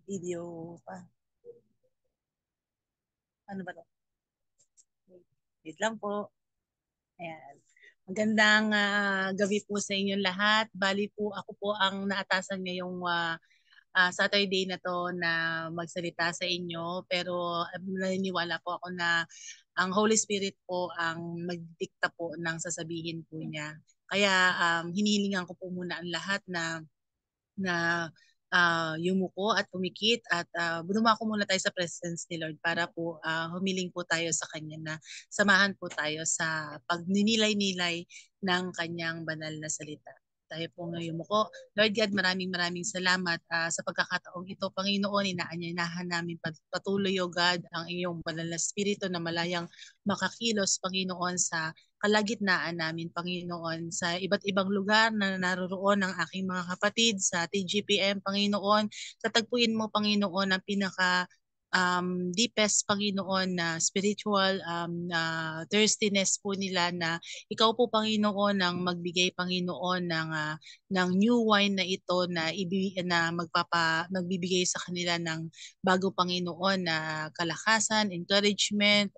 Video pa. Ano ba to? Wait lang po. Ayan. Magandang gabi po sa inyong lahat. Bali po, ako po ang naatasan ngayong Saturday na to na magsalita sa inyo. Pero naniniwala po ako na ang Holy Spirit po ang magdikta po ng sasabihin po niya. Kaya hinihilingan ko po muna ang lahat na yumuko at pumikit at dumako muna tayo sa presence ni Lord para po humiling po tayo sa Kanya na samahan po tayo sa pagninilay-nilay ng Kanyang banal na salita. Tayo po ngayon yumuko. Lord God, maraming maraming salamat sa pagkakataong ito. Panginoon, inaanyanahan namin patuloy, O God, ang iyong banal na spirito na malayang makakilos, Panginoon, sa kalagitnaan namin, Panginoon, sa iba't ibang lugar na naroroon ng aking mga kapatid sa TGPM, Panginoon. Tatagpuin mo, Panginoon, ang pinaka deepest, Panginoon, na spiritual thirstiness po nila na ikaw po, Panginoon, ang magbigay, Panginoon, ng new wine na ito na magbibigay sa kanila ng bago, Panginoon, na kalakasan, encouragement,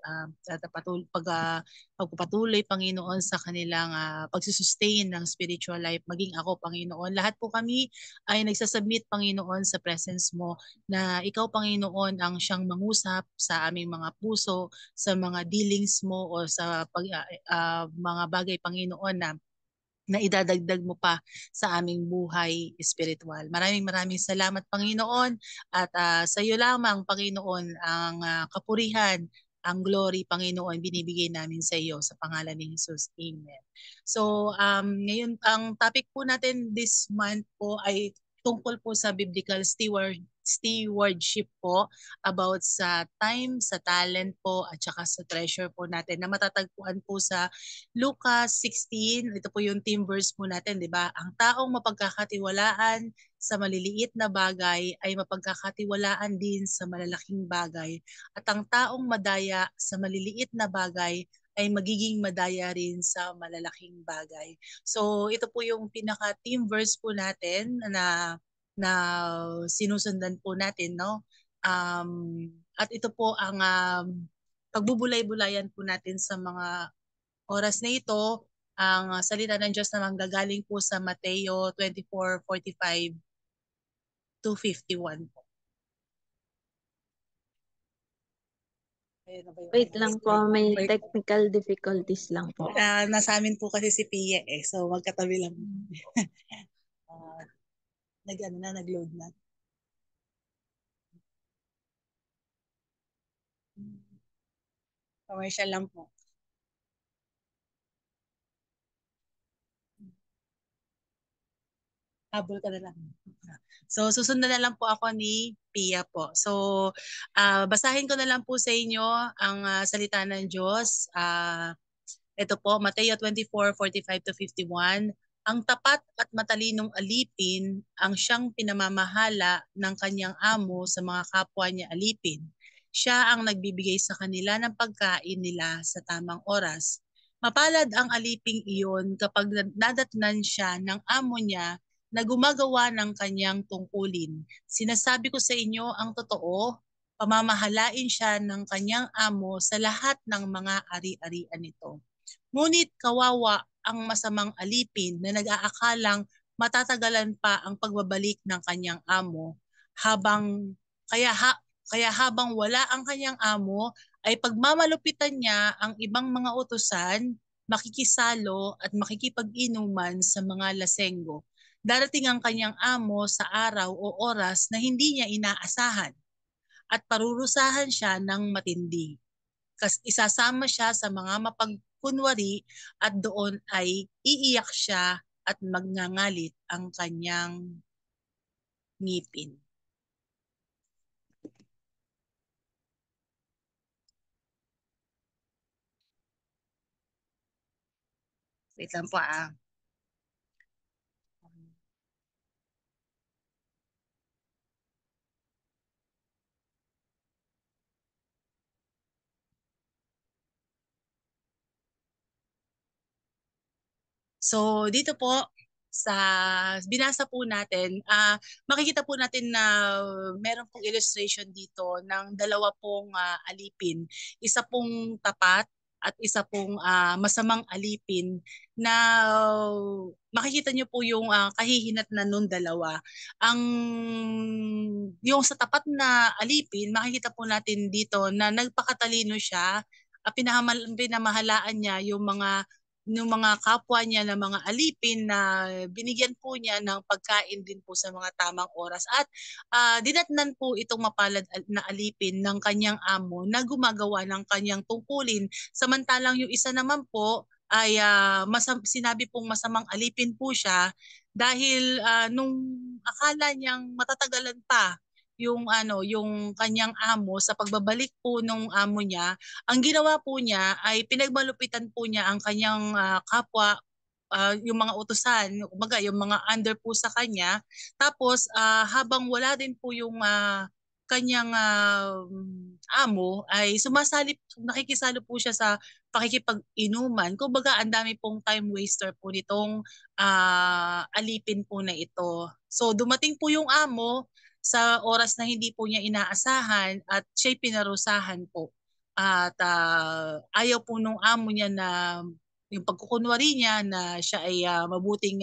pagpapatuloy, Panginoon, sa kanilang pagsusustain ng spiritual life. Maging ako, Panginoon. Lahat po kami ay nagsasubmit, Panginoon, sa presence mo na ikaw, Panginoon, ang siyang mangusap sa aming mga puso, sa mga dealings mo o sa mga bagay, Panginoon, na idadagdag mo pa sa aming buhay espiritual. Maraming maraming salamat, Panginoon, at sa iyo lamang, Panginoon, ang kapurihan, ang glory, Panginoon, binibigay namin sa iyo sa pangalan ni Jesus. Amen. So, ngayon, ang topic po natin this month po ay tungkol po sa biblical stewardship po, about sa time, sa talent po, at saka sa treasure po natin na matatagpuan po sa Lucas 16. Ito po yung theme verse po natin, di ba? Ang taong mapagkakatiwalaan sa maliliit na bagay ay mapagkakatiwalaan din sa malalaking bagay. At ang taong madaya sa maliliit na bagay ay magiging madaya rin sa malalaking bagay. So ito po yung pinaka-theme verse po natin na sinusundan po natin, no? At ito po ang pagbubulay-bulayan po natin sa mga oras na ito. Ang salita ng Diyos na manggagaling po sa Mateo 24:45 to 51 po. Wait lang po, may technical difficulties lang po. Nasa amin po kasi si Pia so magkatabi lang. Nag-load na. Commercial lang po. Habol ka na lang. So, susundan na lang po ako ni Pia po. So, basahin ko na lang po sa inyo ang salita ng Diyos. Ito po, Mateo 24:45 to 51. Ang tapat at matalinong alipin ang siyang pinamamahala ng kanyang amo sa mga kapwa niya alipin. Siya ang nagbibigay sa kanila ng pagkain nila sa tamang oras. Mapalad ang aliping iyon kapag nadatnan siya ng amo niya na gumagawa ng kanyang tungkulin. Sinasabi ko sa inyo ang totoo, pamamahalain siya ng kanyang amo sa lahat ng mga ari-arian nito. Ngunit kawawa ang masamang alipin na nag-aakalang matatagalan pa ang pagbabalik ng kanyang amo habang kaya ha, kaya habang wala ang kanyang amo ay pagmamalupitan niya ang ibang mga utusan, makikisalo at makikipag-inuman sa mga lasenggo. Darating ang kanyang amo sa araw o oras na hindi niya inaasahan at parurusahan siya ng matindi. Isasama siya sa mga mapagkunwari at doon ay iiyak siya at magngangalit ang kanyang ngipin. Wait lang po . So dito po, sa binasa po natin, makikita po natin na meron pong illustration dito ng dalawa pong alipin. Isa pong tapat at isa pong masamang alipin na makikita niyo po yung kahihinatnan nung dalawa. Ang yung sa tapat na alipin, makikita po natin dito na nagpakatalino siya. Pinamahalaan niya yung mga kapwa niya na mga alipin na binigyan po niya ng pagkain din po sa mga tamang oras. At dinatnan po itong mapalad na alipin ng kanyang amo na gumagawa ng kanyang tungkulin. Samantalang yung isa naman po ay sinabi pong masamang alipin po siya dahil nung akala niyang matatagalan pa yung kanyang amo sa pagbabalik po nung amo niya, ang ginawa po niya ay pinagmalupitan po niya ang kanyang kapwa, yung mga utusan, kumbaga yung mga under po sa kanya. Tapos habang wala din po yung kanyang amo ay nakikisalo po siya sa pakikipag-inuman. Kumbaga ang dami pong time waster po nitong alipin po na ito. So dumating po yung amo sa oras na hindi po niya inaasahan at siya'y pinarusahan po. At ayaw po nung amo niya na yung pagkukunwari niya na siya ay mabuting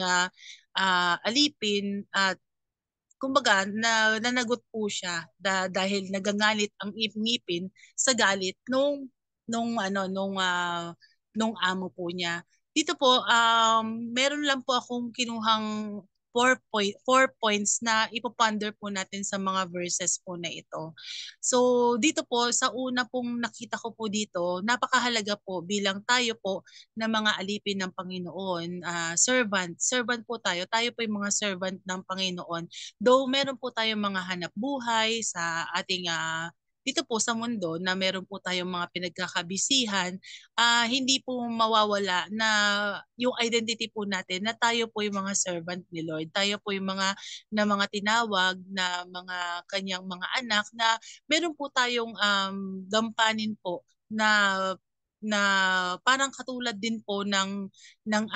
alipin at kumbaga nanagot po siya dahil nagangalit ang ngipin sa galit nung amo po niya. Dito po meron lang po akong kinuhang 4 points na ipoponder po natin sa mga verses po na ito. So dito po sa una pong nakita ko po dito, napakahalaga po bilang tayo po na mga alipin ng Panginoon, servant po tayo po yung mga servant ng Panginoon. Though meron po tayong mga hanap buhay sa ating dito po sa mundo na meron po tayong mga pinagkakabisihan, hindi po mawawala na yung identity po natin na tayo po yung mga servant ni Lord. Tayo po yung mga tinawag na mga kanyang mga anak na meron po tayong gampanin po na parang katulad din po ng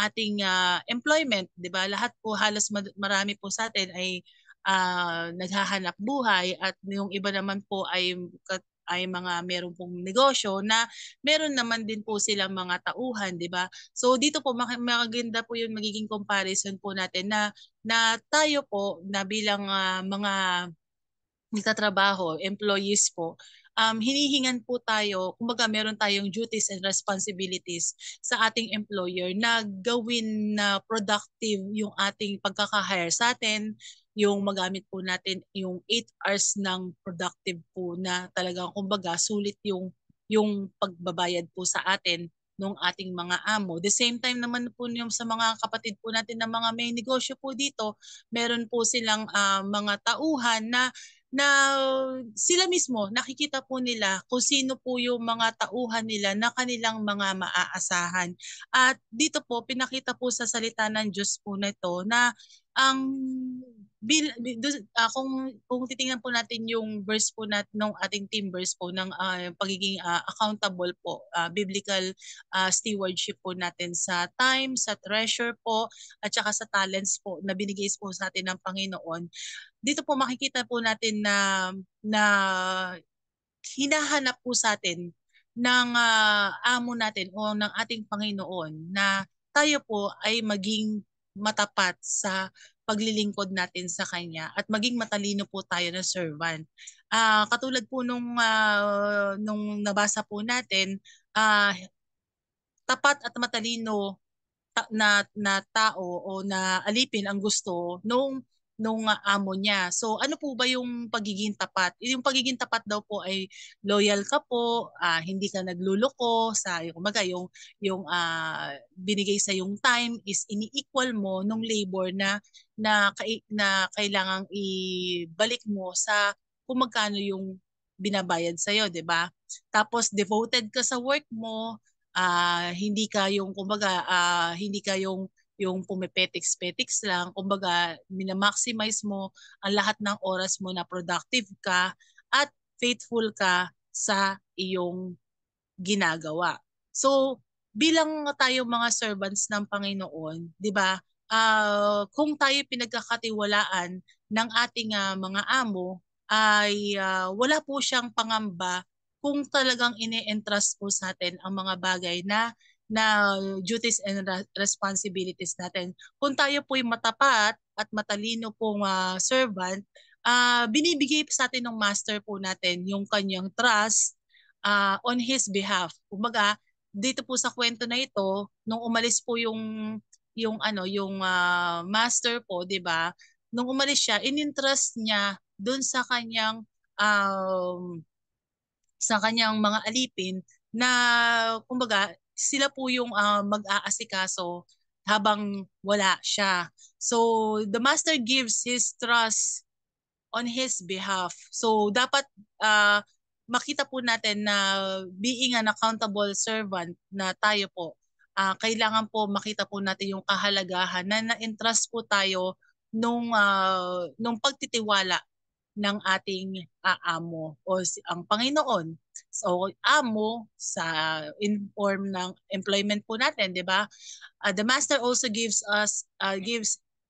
ating employment, 'di ba? Lahat po halos marami po sa atin ay naghahanap buhay at yung iba naman po ay mga meron pong negosyo na meron naman din po silang mga tauhan, 'di ba? So dito po maganda po yung magiging comparison po natin na tayo po na bilang mga nagtatrabaho, employees po, hinihingan po tayo, kumbaga meron tayong duties and responsibilities sa ating employer na gawin na productive yung ating pagkaka-hire sa atin, yung magamit po natin yung 8 hours ng productive po na talagang kumbaga sulit yung pagbabayad po sa atin ng ating mga amo. The same time naman po yung sa mga kapatid po natin na mga may negosyo po dito, meron po silang mga tauhan na sila mismo nakikita po nila kung sino po yung mga tauhan nila na kanilang mga maaasahan. At dito po pinakita po sa salita ng Diyos po na ito na ang kung titingnan po natin yung verse po natin ng ating team verse po ng pagiging accountable po, biblical stewardship po natin sa time, sa treasure po at saka sa talents po na binigay po sa atin ng Panginoon. Dito po makikita po natin na hinahanap po sa atin ng amo natin o ng ating Panginoon na tayo po ay maging matapat sa paglilingkod natin sa Kanya at maging matalino po tayo na servant. Katulad po nung nabasa po natin, tapat at matalino na tao o na alipin ang gusto nung amo niya. So ano po ba yung pagiging tapat? Yung pagiging tapat daw po ay loyal ka po, hindi ka nagluloko sa kumbaga yung binigay sa yung time is ini-equal mo nung labor na kailangang ibalik mo sa kung magkano yung binabayad sa iyo, 'di ba? Tapos devoted ka sa work mo, hindi ka yung kumbaga hindi ka yung pumipetiks-petiks lang, kumbaga minamaximize mo ang lahat ng oras mo na productive ka at faithful ka sa iyong ginagawa. So bilang tayo mga servants ng Panginoon, 'di ba? kung tayo pinagkakatiwalaan ng ating mga amo, ay wala po siyang pangamba kung talagang ini-entrust po sa atin ang mga bagay na duties and responsibilities natin. Kung tayo po'y matapat at matalino pong servant, binibigay sa atin ng master po natin yung kanyang trust on his behalf. Kumbaga, dito po sa kwento na ito, nung umalis po yung master po, 'di ba? Nung umalis siya, inintrust niya doon um, sa kanyang mga alipin na kumbaga sila po yung mag-aasikaso habang wala siya. So the master gives his trust on his behalf. So dapat uh, makita po natin na being an accountable servant na tayo po, kailangan po makita po natin yung kahalagahan na na-entrust po tayo nung pagtitiwala ng ating amo o ang Panginoon. So amo sa in form ng employment po natin, 'di ba? The master also gives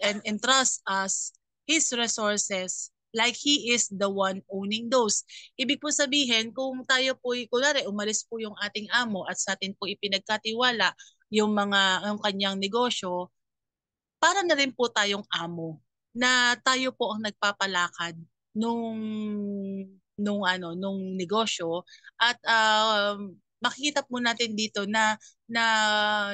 and entrusts us his resources like he is the one owning those. Ibig po sabihin, kung tayo po, kunwari, umalis po yung ating amo at sa atin po ipinagkatiwala yung kanyang negosyo, para na rin po tayong amo na tayo po ang nagpapalakad nung nung negosyo at makikita po natin dito na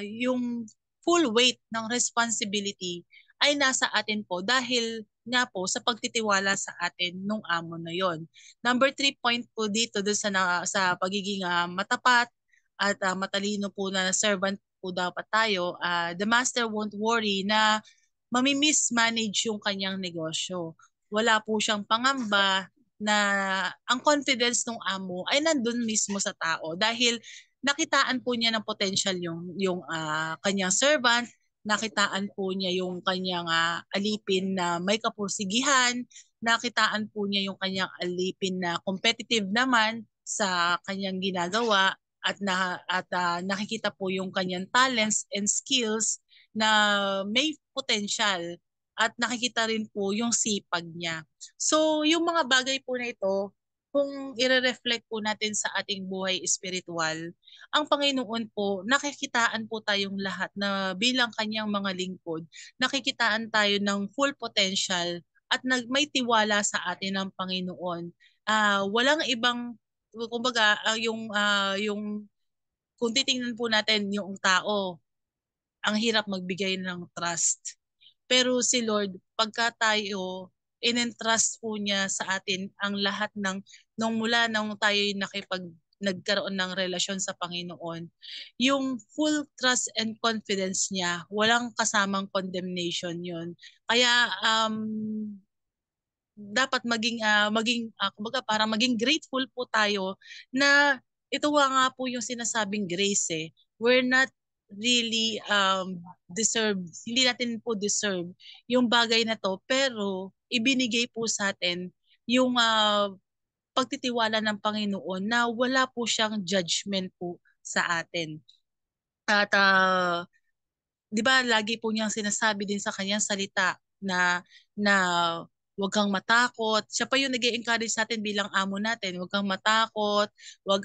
yung full weight ng responsibility ay nasa atin po dahil nga po sa pagtitiwala sa atin nung amo na yon. Number 3 point po dito doon sa pagiging matapat at matalino po na servant po dapat tayo. The master won't worry na mami-mismanage yung kanyang negosyo. Wala po siyang pangamba na ang confidence ng amo ay nandun mismo sa tao dahil nakitaan po niya ng potential yung kanyang servant, nakitaan po niya yung kanyang alipin na may kapursigihan, nakitaan po niya yung kanyang alipin na competitive naman sa kanyang ginagawa at nakikita po yung kanyang talents and skills na may potential at nakikita rin po yung sipag niya. So, yung mga bagay po na ito, kung i-reflect po natin sa ating buhay espiritual, ang Panginoon po, nakikitaan po tayong lahat na bilang kanyang mga lingkod, nakikitaan tayo ng full potential at may tiwala sa atin ng Panginoon. Walang ibang, kumbaga, yung kung titingnan po natin yung tao, ang hirap magbigay ng trust. Pero si Lord, pagka tayo, in-entrust po niya sa atin ang lahat nung mula nung tayo nagkaroon ng relasyon sa Panginoon, yung full trust and confidence niya, walang kasamang condemnation yun. Kaya dapat kumbaga para maging grateful po tayo na ito nga po yung sinasabing grace eh. We're not really deserve, hindi natin po deserve yung bagay na to, pero ibinigay po sa atin yung pagtitiwala ng Panginoon na wala po siyang judgment po sa atin. At 'di ba lagi po niyang sinasabi din sa kanyang salita na huwag kang matakot. Siya pa yung nag-e-encourage sa atin bilang amo natin. Huwag kang matakot, huwag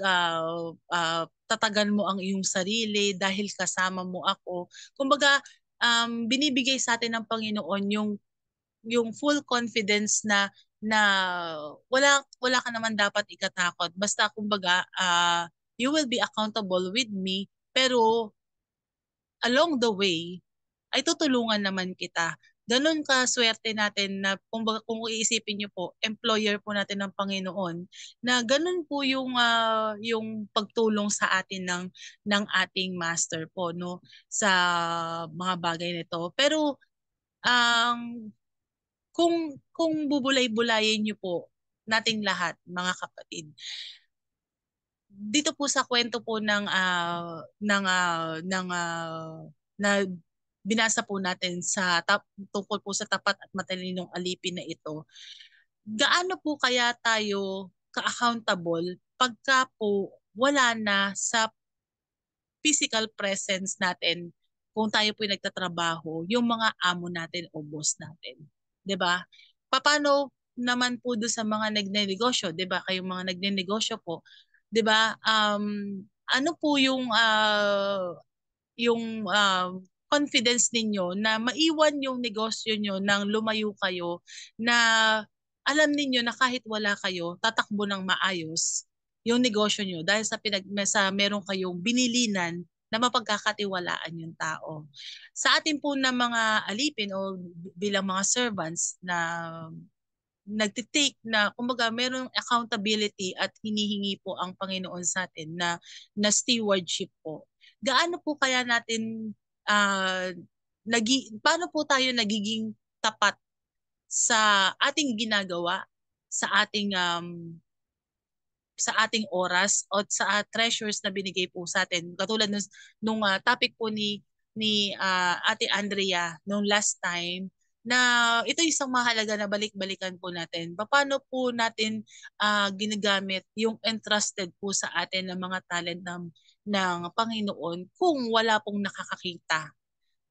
tatagan mo ang iyong sarili dahil kasama mo ako. Kumbaga, binibigay sa atin ng Panginoon yung full confidence na wala ka naman dapat ikatakot. Basta kumbaga, you will be accountable with me, pero along the way, ay tutulungan naman kita. Ganun ka swerte natin na kung iisipin niyo po, employer po natin ng Panginoon, na ganun po yung pagtulong sa atin ng ating master po no sa mga bagay nito. Pero ang kung bubulay-bulayin niyo po nating lahat, mga kapatid, dito po sa kwento po na binasa po natin tungkol po sa tapat at matalinong alipin na ito. Gaano po kaya tayo ka-accountable pagka po wala na sa physical presence natin kung tayo po nagtatrabaho, yung mga amo natin o boss natin. 'Di ba? Paano naman po do sa mga nagnenegosyo, 'di ba? Kayong mga nagnenegosyo po, 'di ba? Ano po yung confidence ninyo na maiwan yung negosyo nyo nang lumayo kayo, na alam ninyo na kahit wala kayo, tatakbo ng maayos yung negosyo nyo dahil sa meron kayong binilinan na mapagkakatiwalaan yung tao. Sa atin po na mga alipin o bilang mga servants na nagtitake na kumbaga merong accountability at hinihingi po ang Panginoon sa atin na stewardship po. Gaano po kaya natin uh, paano po tayo nagiging tapat sa ating ginagawa, sa ating oras o sa treasures na binigay po sa atin. Katulad nung topic po ni Ate Andrea nung last time, na ito isang mahalaga na balik-balikan po natin. Paano po natin ginagamit yung entrusted po sa atin ng mga talent ng Panginoon kung wala pong nakakakita,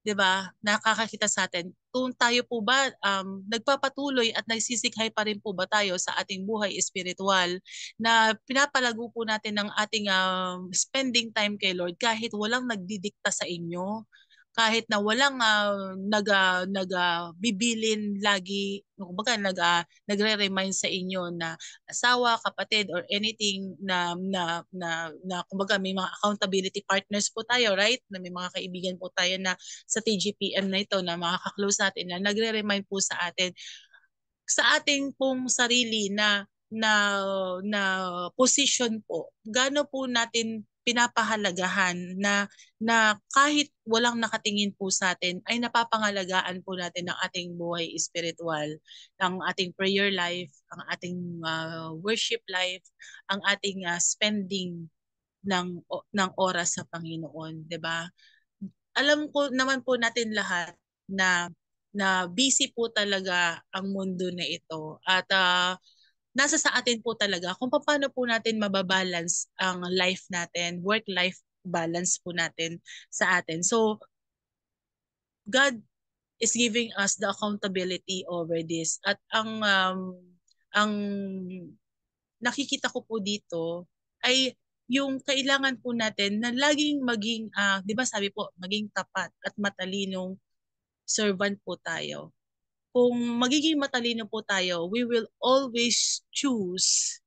'di ba? Nakakakita sa atin. Kung tayo po ba nagpapatuloy at nagsisikhay pa rin po ba tayo sa ating buhay espiritual, na pinapalago po natin ng ating spending time kay Lord kahit walang nagdidikta sa inyo, kahit na walang bibilin lagi, kumbaga nagre-remind sa inyo na asawa, kapatid or anything na kumbaga may mga accountability partners po tayo, right? Na may mga kaibigan po tayo na sa TGPM na ito na makaka-close natin na nagre-remind po sa atin sa ating pong sarili na na position po. Gaano po natin pinapahalagahan na kahit walang nakatingin po sa atin ay napapangalagaan po natin ang ating buhay espiritual, ang ating prayer life, ang ating worship life, ang ating spending ng oras sa Panginoon, 'di ba? Alam ko naman po natin lahat na na busy po talaga ang mundo na ito at nasa sa atin po talaga kung paano po natin mababalance ang life natin, work-life balance po natin sa atin. So, God is giving us the accountability over this. At ang nakikita ko po dito ay yung kailangan po natin na laging maging, 'di ba sabi po, maging tapat at matalinong servant po tayo. Kung magiging matalino po tayo, we will always choose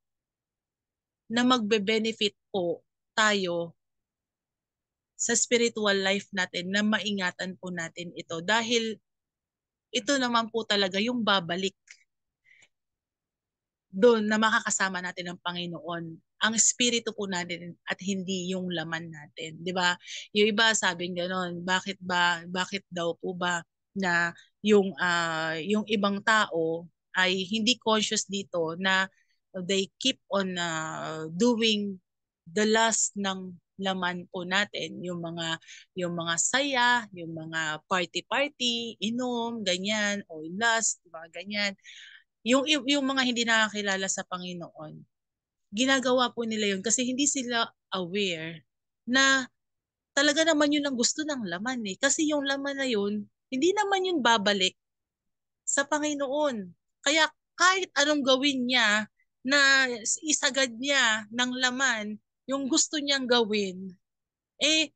na magbe-benefit po tayo sa spiritual life natin, na maingatan po natin ito. Dahil ito naman po talaga yung babalik doon na makakasama natin ang Panginoon. Ang espiritu po natin at hindi yung laman natin, 'di ba? Yung iba sabing gano'n, bakit daw po ba na yung ibang tao ay hindi conscious dito na they keep on doing the lust ng laman po natin, yung mga saya, yung mga party-party, inom, ganyan, o lust, mga ganyan. Yung mga hindi nakakilala sa Panginoon, ginagawa po nila yun kasi hindi sila aware na talaga naman yun ang gusto ng laman eh. Kasi yung laman na yun, hindi naman yun babalik sa Panginoon. Kaya kahit anong gawin niya, na isagad niya ng laman yung gusto niyang gawin,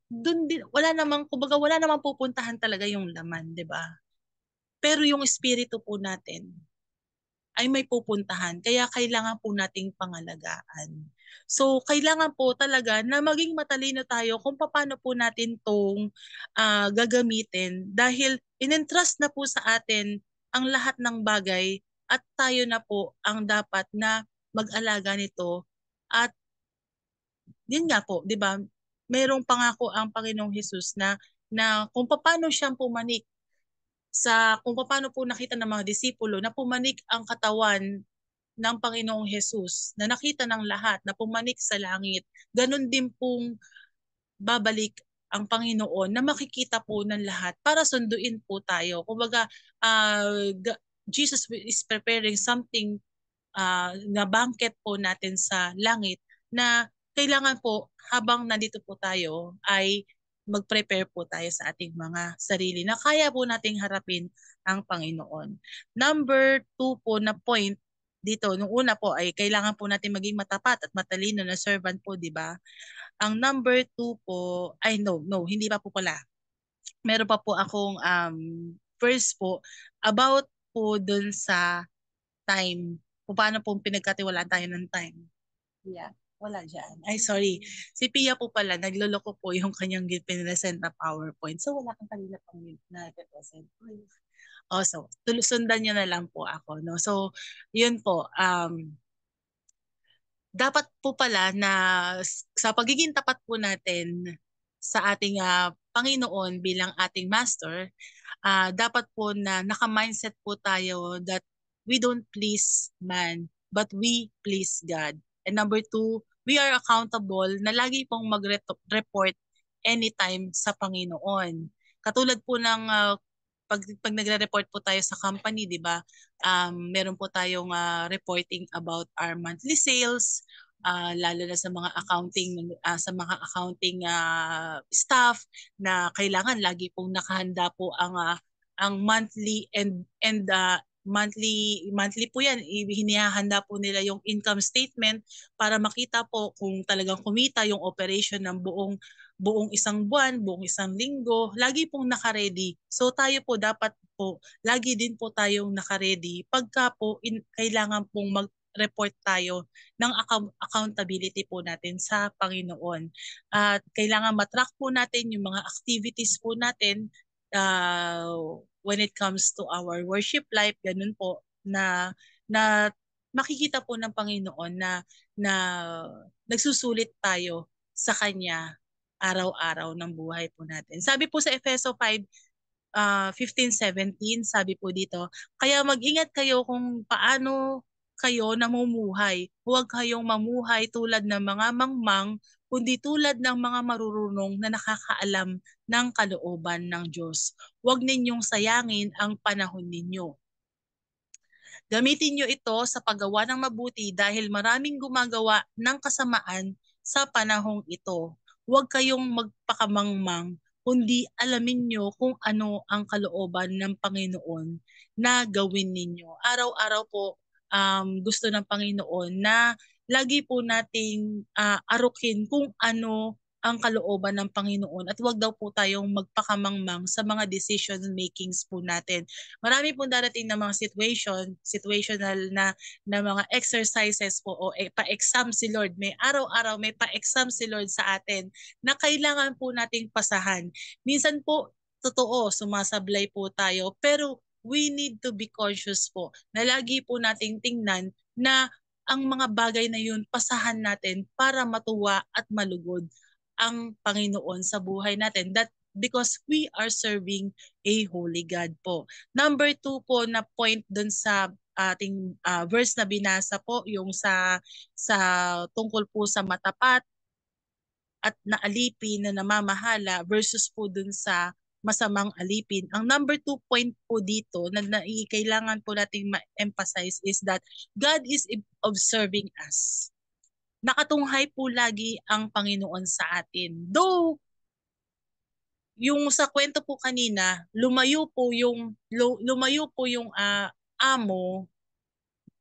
doon din wala namang, kumbaga wala namang pupuntahan talaga yung laman, 'di ba? Pero yung espiritu po natin ay may pupuntahan. Kaya kailangan po nating pangalagaan. So, kailangan po talaga na maging matalino tayo kung paano po natin tong gagamitin, dahil in-entrust na po sa atin ang lahat ng bagay at tayo na po ang dapat na mag-alaga nito. At yun nga po, 'di ba? Merong pangako ang Panginoong Hesus na kung paano siyang pumanik kung paano po nakita ng mga disipulo na pumanik ang katawan ng Panginoong Hesus, na nakita ng lahat, na pumanik sa langit. Ganon din pong babalik ang Panginoon na makikita po ng lahat para sunduin po tayo. Kumbaga, Jesus is preparing something na banquet po natin sa langit, na kailangan po habang nandito po tayo ay mag-prepare po tayo sa ating mga sarili na kaya po nating harapin ang Panginoon. Number 2 po na point dito, nung una po ay kailangan po natin maging matapat at matalino na servant po, di ba? Ang number 2 po, ay no, hindi pa po pala. Meron pa po akong first po about po dun sa time. Kung paano po pinagkatiwalaan tayo ng time. Yeah. Wala dyan. Ay, sorry. Si Pia po pala, nagloloko po yung kanyang pinresent na PowerPoint. So, wala kang kanila pang na-represent. Oh, so, sundan nyo na lang po ako. No? So, yun po. Dapat po pala na sa pagiging tapat po natin sa ating Panginoon bilang ating master, dapat po na naka-mindset po tayo that we don't please man, but we please God. And number 2, we are accountable na lagi pong mag-report anytime sa Panginoon. Katulad po ng pag nagre-report po tayo sa company, di ba? Meron po tayong reporting about our monthly sales, lalo na sa mga accounting staff na kailangan lagi pong nakahanda po ang monthly and monthly po yan, hinihanda po nila yung income statement para makita po kung talagang kumita yung operation ng buong isang buwan, buong isang linggo, lagi pong naka-ready. So tayo po dapat po, lagi din po tayong naka-ready pagka po kailangan pong mag-report tayo ng accountability po natin sa Panginoon. At kailangan matrack po natin yung mga activities po natin when it comes to our worship life, ganun po, na makikita po ng Panginoon na nagsusulit tayo sa Kanya araw-araw ng buhay po natin. Sabi po sa Efeso 5, 15-17, sabi po dito, kaya mag-ingat kayo kung paano kayo namumuhay. Huwag kayong mamuhay tulad ng mga mangmang, kundi tulad ng mga marurunong na nakakaalam ng kalooban ng Diyos. Huwag ninyong sayangin ang panahon ninyo. Gamitin nyo ito sa paggawa ng mabuti dahil maraming gumagawa ng kasamaan sa panahong ito. Huwag kayong magpakamangmang, kundi alamin nyo kung ano ang kalooban ng Panginoon na gawin ninyo. Araw-araw po gusto ng Panginoon na lagi po nating arukin kung ano ang kalooban ng Panginoon at huwag daw po tayong magpakamangmang sa mga decision makings po natin. Marami pong darating na mga situational na mga exercises po o pa-exam si Lord. May araw-araw may pa-exam si Lord sa atin na kailangan po nating pasahan. Minsan po, totoo, sumasablay po tayo, pero we need to be conscious po na lagi po nating tingnan na ang mga bagay na yun, pasahan natin para matuwa at malugod ang Panginoon sa buhay natin. That because we are serving a holy God po. Number 2 po na point dun sa ating verse na binasa po, yung sa tungkol po sa matapat at naalipin na namamahala versus po dun sa masamang alipin. Ang number 2 point po dito na kailangan po nating ma-emphasize is that God is observing us. Nakatunghay po lagi ang Panginoon sa atin. Though, yung sa kwento po kanina, lumayo po yung amo,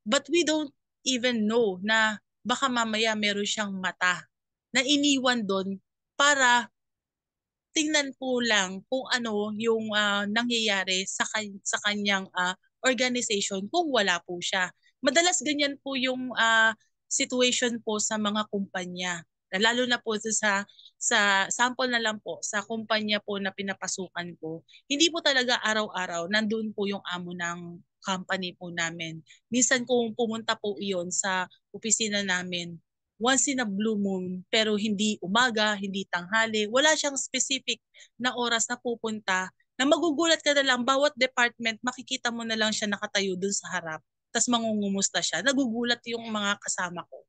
but we don't even know na baka mamaya meron siyang mata na iniwan doon para tingnan po lang kung ano yung nangyayari sa kanyang organization kung wala po siya. Madalas ganyan po yung situation po sa mga kumpanya. Lalo na po sa sample na lang po sa kumpanya po na pinapasukan ko. Hindi po talaga araw-araw nandun po yung amo ng company po namin. Minsan kung pumunta po iyon sa opisina namin, once in a blue moon, pero hindi umaga, hindi tanghali, wala siyang specific na oras na pupunta, na magugulat ka na lang, bawat department, makikita mo na lang siya nakatayo dun sa harap, tas mangungumusta siya, nagugulat yung mga kasama ko.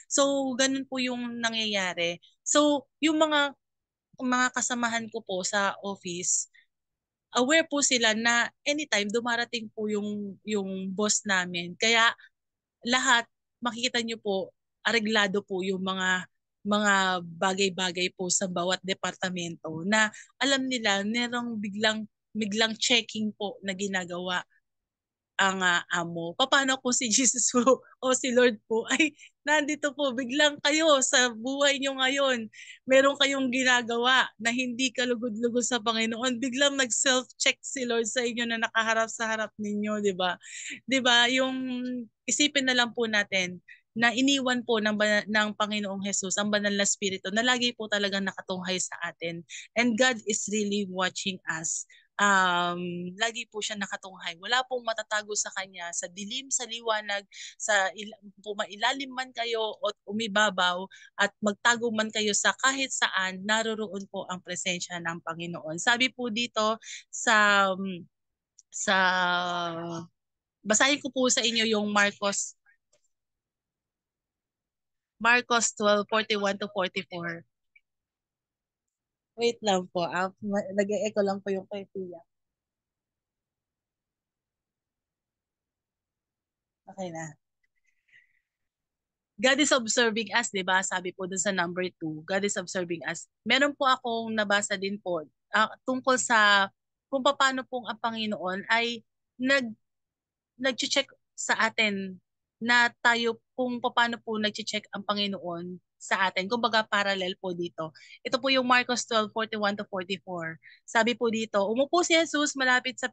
So, ganun po yung nangyayari. So, yung mga kasamahan ko po sa office, aware po sila na anytime dumarating po yung boss namin. Kaya lahat makikita niyo po areglado po yung mga mga bagay-bagay po sa bawat departamento na alam nila merong biglang checking po na ginagawa ang amo. Paano kung si Jesus po o si Lord po ay nandito po biglang kayo sa buhay nyo ngayon. Meron kayong ginagawa na hindi kalugod-lugod sa Panginoon. Biglang nag-self-check si Lord sa inyo na nakaharap sa harap ninyo, di ba? Di ba? Yung isipin na lang po natin na iniwan po ng Panginoong Jesus ang banal na spirito na lagi po talagang nakatunghay sa atin. And God is really watching us. Lagi po siya nakatunghay. Wala pong matatago sa kanya sa dilim, sa liwanag, sa pumailalim man kayo o umibabaw at magtago man kayo sa kahit saan, naroroon po ang presensya ng Panginoon. Sabi po dito sa basahin ko po sa inyo yung Marcos 12:41 to 44. Wait lang po. Nag-e-echo lang po yung kay Pia. Okay na. God is observing us, di ba? Sabi po dun sa number 2, God is observing us. Meron po akong nabasa din po tungkol sa kung paano pong ang Panginoon ay nag-check sa atin na tayo kung paano po nag-check ang Panginoon sa atin. Kumbaga parallel po dito. Ito po yung Marcos 12:41 to 44. Sabi po dito, umupo si Jesus malapit sa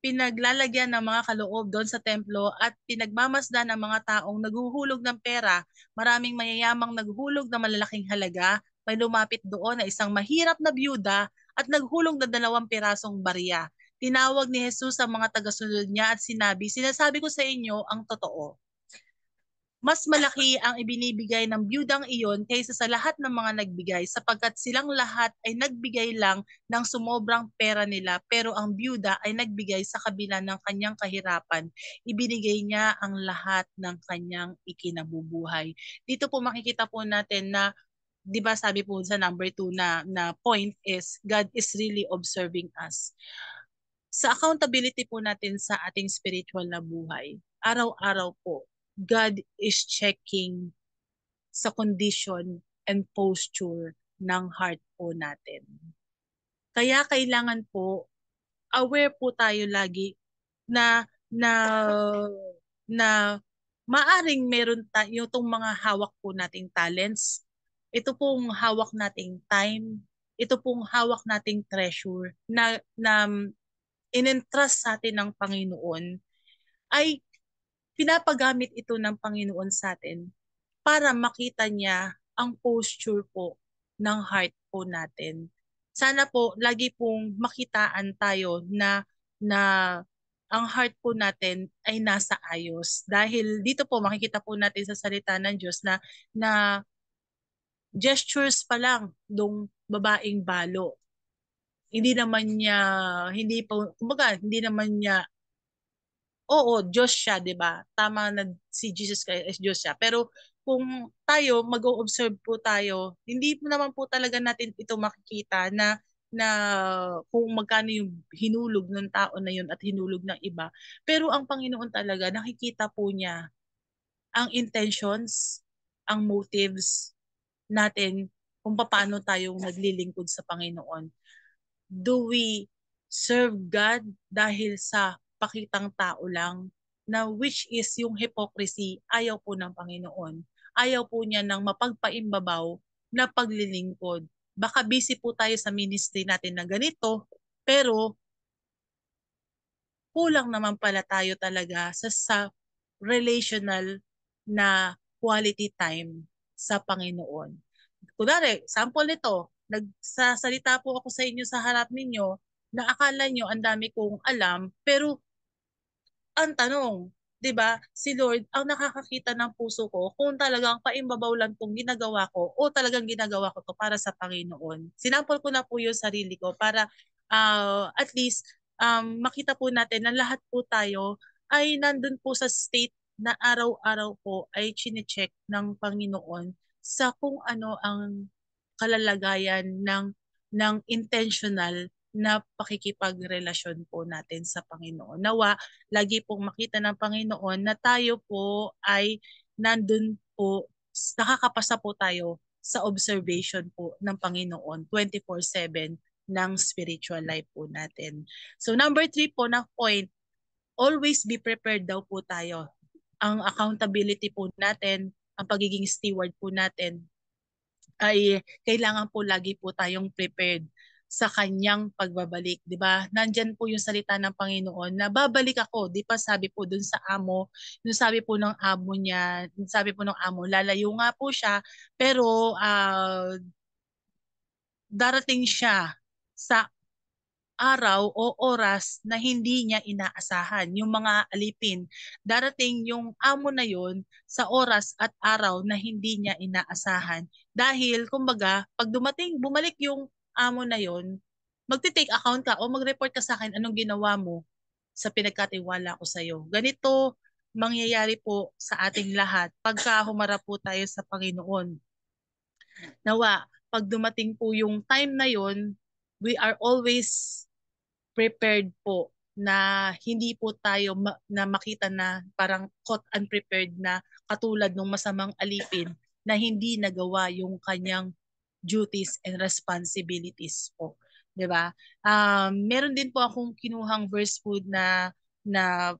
pinaglalagyan ng mga kaloob doon sa templo at pinagmamasdan ng mga taong naghuhulog ng pera. Maraming mayayamang naghuhulog ng malalaking halaga. May lumapit doon na isang mahirap na byuda at naghulog na 2 pirasong barya. Tinawag ni Jesus ang mga tagasunod niya at sinabi, sinasabi ko sa inyo ang totoo. Mas malaki ang ibinibigay ng byudang iyon kaysa sa lahat ng mga nagbigay sapagkat silang lahat ay nagbigay lang ng sumobrang pera nila pero ang byuda ay nagbigay sa kabila ng kanyang kahirapan. Ibinigay niya ang lahat ng kanyang ikinabubuhay. Dito po makikita po natin na 'di ba sabi po sa number 2 na point is God is really observing us sa accountability po natin sa ating spiritual na buhay, araw-araw po, God is checking sa condition and posture ng heart po natin. Kaya kailangan po, aware po tayo lagi na na na maaring meron tayo itong mga hawak po nating talents. Ito pong hawak nating time, ito pong hawak nating treasure na in-entrust sa atin ng Panginoon ay pinapagamit ito ng Panginoon sa atin para makita niya ang posture po ng heart po natin. Sana po lagi pong makitaan tayo na ang heart po natin ay nasa ayos. Dahil dito po makikita po natin sa salita ng Diyos na gestures pa lang nung babaeng balo. Hindi naman niya, hindi po, kumbaga, hindi naman niya oo, Diyos siya, 'di ba? Tama na si Jesus Christ is Diyos siya. Pero kung tayo mag-o-observe po tayo, hindi po naman po talaga natin ito makikita na kung magkano yung hinulog ng tao na yun at hinulog ng iba. Pero ang Panginoon talaga, nakikita po niya ang intentions, ang motives natin kung paano tayo naglilingkod sa Panginoon. Do we serve God dahil sa pakitang tao lang na which is yung hypocrisy, ayaw po ng Panginoon. Ayaw po niya ng mapagpaimbabaw na paglilingkod. Baka busy po tayo sa ministry natin na ganito, pero kulang naman pala tayo talaga sa relational na quality time sa Panginoon. Kunwari, sample nito, nagsasalita po ako sa inyo sa harap ninyo na akala nyo ang dami kong alam, pero ang tanong, 'di ba? Si Lord ang nakakakita ng puso ko kung talagang paimbabaw lang tong ginagawa ko o talagang ginagawa ko to para sa Panginoon. Sinampol ko na po yung sarili ko para at least makita po natin na lahat po tayo ay nandun po sa state na araw-araw po ay chine-check ng Panginoon sa kung ano ang kalalagayan ng intentional na pakikipagrelasyon po natin sa Panginoon. Nawa, lagi pong makita ng Panginoon na tayo po ay nandun po, nakakapasa po tayo sa observation po ng Panginoon 24/7 ng spiritual life po natin. So number 3 po na point, always be prepared daw po tayo. Ang accountability po natin, ang pagiging steward po natin ay kailangan po lagi po tayong prepared sa kanyang pagbabalik, 'di ba? Nandyan po yung salita ng Panginoon na babalik ako, 'di ba? Sabi po dun sa amo, yung sabi po ng amo niya, sabi po ng amo, lalayo nga po siya, pero darating siya sa araw o oras na hindi niya inaasahan. Yung mga alipin, darating yung amo na yon sa oras at araw na hindi niya inaasahan. Dahil, kumbaga, pag bumalik yung amo na yon, magti-take account ka o mag-report ka sa akin anong ginawa mo sa pinagkatiwala ko sa iyo. Ganito mangyayari po sa ating lahat pagka humarap po tayo sa Panginoon. Nawa, pag dumating po yung time na yon, we are always prepared po na hindi po tayo na makita na parang caught unprepared na katulad ng masamang alipin na hindi nagawa yung kanyang duties and responsibilities po. 'Di ba? Meron din po akong kinuhang verse po na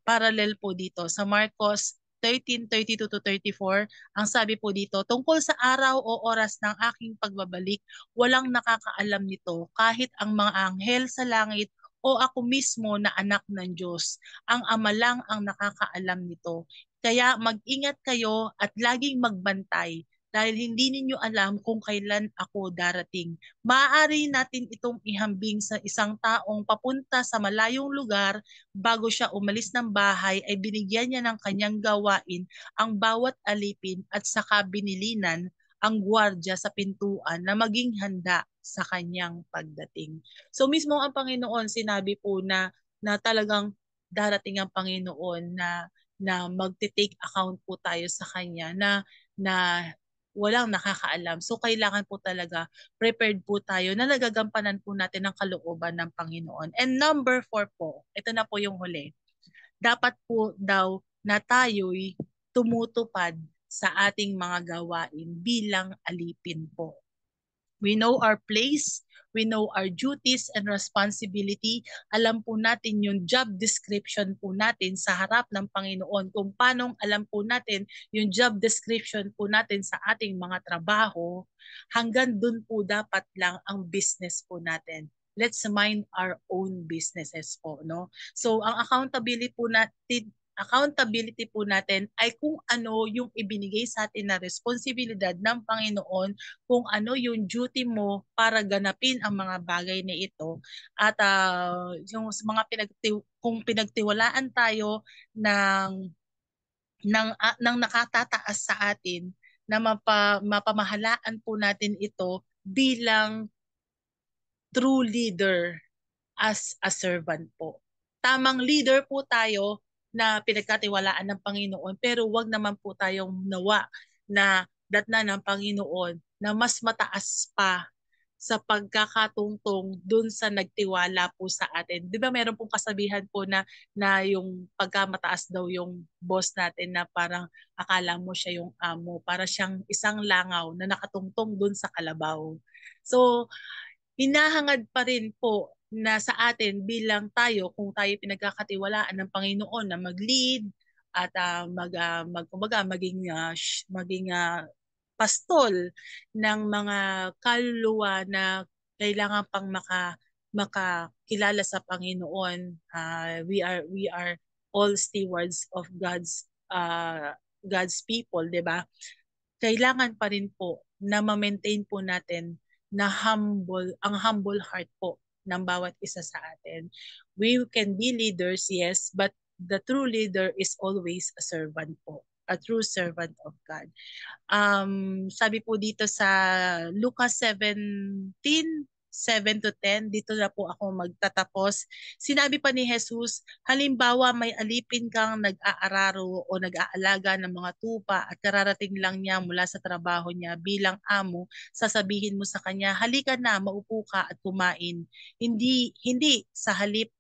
parallel po dito sa Marcos 13:32 to 34. Ang sabi po dito, tungkol sa araw o oras ng aking pagbabalik, walang nakakaalam nito kahit ang mga anghel sa langit o ako mismo na anak ng Diyos. Ang Ama lang ang nakakaalam nito. Kaya mag-ingat kayo at laging magbantay dahil hindi ninyo alam kung kailan ako darating. Maaari natin itong ihambing sa isang taong papunta sa malayong lugar bago siya umalis ng bahay ay binigyan niya ng kanyang gawain ang bawat alipin at saka binilinan ang gwardya sa pintuan na maging handa sa kanyang pagdating. So mismo ang Panginoon sinabi po na talagang darating ang Panginoon na magte-take account po tayo sa kanya na walang nakakaalam. So kailangan po talaga prepared po tayo na nagagampanan po natin ang kalooban ng Panginoon. And number 4 po, ito na po yung huli. Dapat po daw na tayo'y tumutupad sa ating mga gawain bilang alipin po. We know our place, we know our duties and responsibility. Alam po natin yung job description po natin sa harap ng Panginoon. Kung paano alam po natin yung job description po natin sa ating mga trabaho, hanggang dun po dapat lang ang business po natin. Let's mind our own businesses po, no? So ang accountability po natin ay kung ano yung ibinigay sa atin na responsibilidad ng Panginoon, kung ano yung duty mo para ganapin ang mga bagay na ito. At yung mga kung pinagtiwalaan tayo ng nakatataas sa atin na mapamahalaan po natin ito bilang true leader as a servant po. Tamang leader po tayo na pinagkatiwalaan ng Panginoon, pero wag naman po tayong nawa na datna ng Panginoon na mas mataas pa sa pagkakatungtong dun sa nagtiwala po sa atin. 'Di ba meron pong kasabihan po na yung pagkamataas daw yung boss natin na parang akala mo siya yung amo, para siyang isang langaw na nakatungtong dun sa kalabaw. So hinahangad pa rin po na sa atin bilang tayo, kung tayo pinagkakatiwalaan ng Panginoon na mag-lead at kumbaga maging pastol ng mga kaluluwa na kailangan pang makakilala sa Panginoon. We are all stewards of God's people, 'di ba? Kailangan pa rin po na ma-maintain po natin na ang humble heart po ng bawat isa sa atin. We can be leaders, yes, but the true leader is always a servant po, a true servant of God. Sabi po dito sa Lucas 17:7 to 10, dito na po ako magtatapos. Sinabi pa ni Jesus, halimbawa may alipin kang nag-aararo o nag-aalaga ng mga tupa at kararating lang niya mula sa trabaho niya bilang amo, sasabihin mo sa kanya, halika na, maupo ka at kumain. Hindi sa halip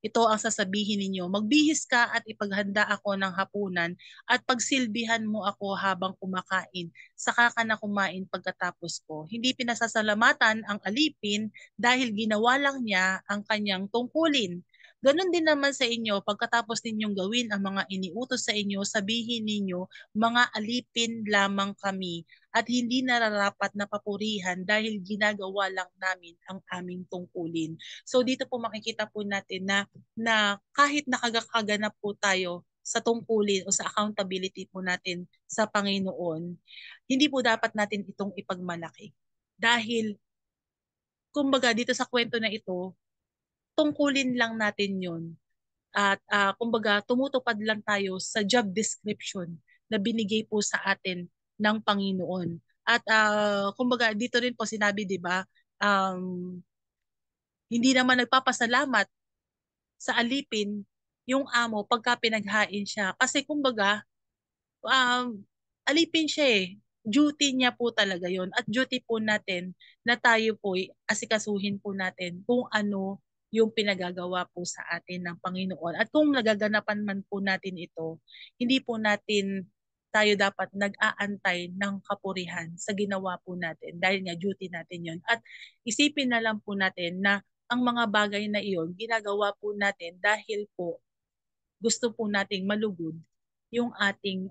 ito ang sasabihin ninyo, magbihis ka at ipaghanda ako ng hapunan at pagsilbihan mo ako habang kumakain, saka ka na kumain pagkatapos ko. Hindi pinasasalamatan ang alipin dahil ginawa lang niya ang kanyang tungkulin. Ganon din naman sa inyo, pagkatapos ninyong gawin ang mga iniutos sa inyo, sabihin ninyo, mga alipin lamang kami at hindi nararapat na papurihan dahil ginagawa lang namin ang aming tungkulin. So dito po makikita po natin na kahit nakagaganap po tayo sa tungkulin o sa accountability po natin sa Panginoon, hindi po dapat natin itong ipagmalaki. Dahil, kumbaga dito sa kwento na ito, tungkulin lang natin yun. At kumbaga, tumutupad lang tayo sa job description na binigay po sa atin ng Panginoon. At kumbaga, dito rin po sinabi, di ba, hindi naman nagpapasalamat sa alipin yung amo pagka pinaghain siya. Kasi kumbaga, alipin siya eh. Duty niya po talaga yon at duty po natin na tayo po asikasuhin po natin kung ano yung pinagagawa po sa atin ng Panginoon. At kung nagaganapan man po natin ito, hindi po natin tayo dapat nag-aantay ng kapurihan sa ginawa po natin dahil nga duty natin yon. At isipin na lang po natin na ang mga bagay na iyon ginagawa po natin dahil po gusto po nating malugod yung ating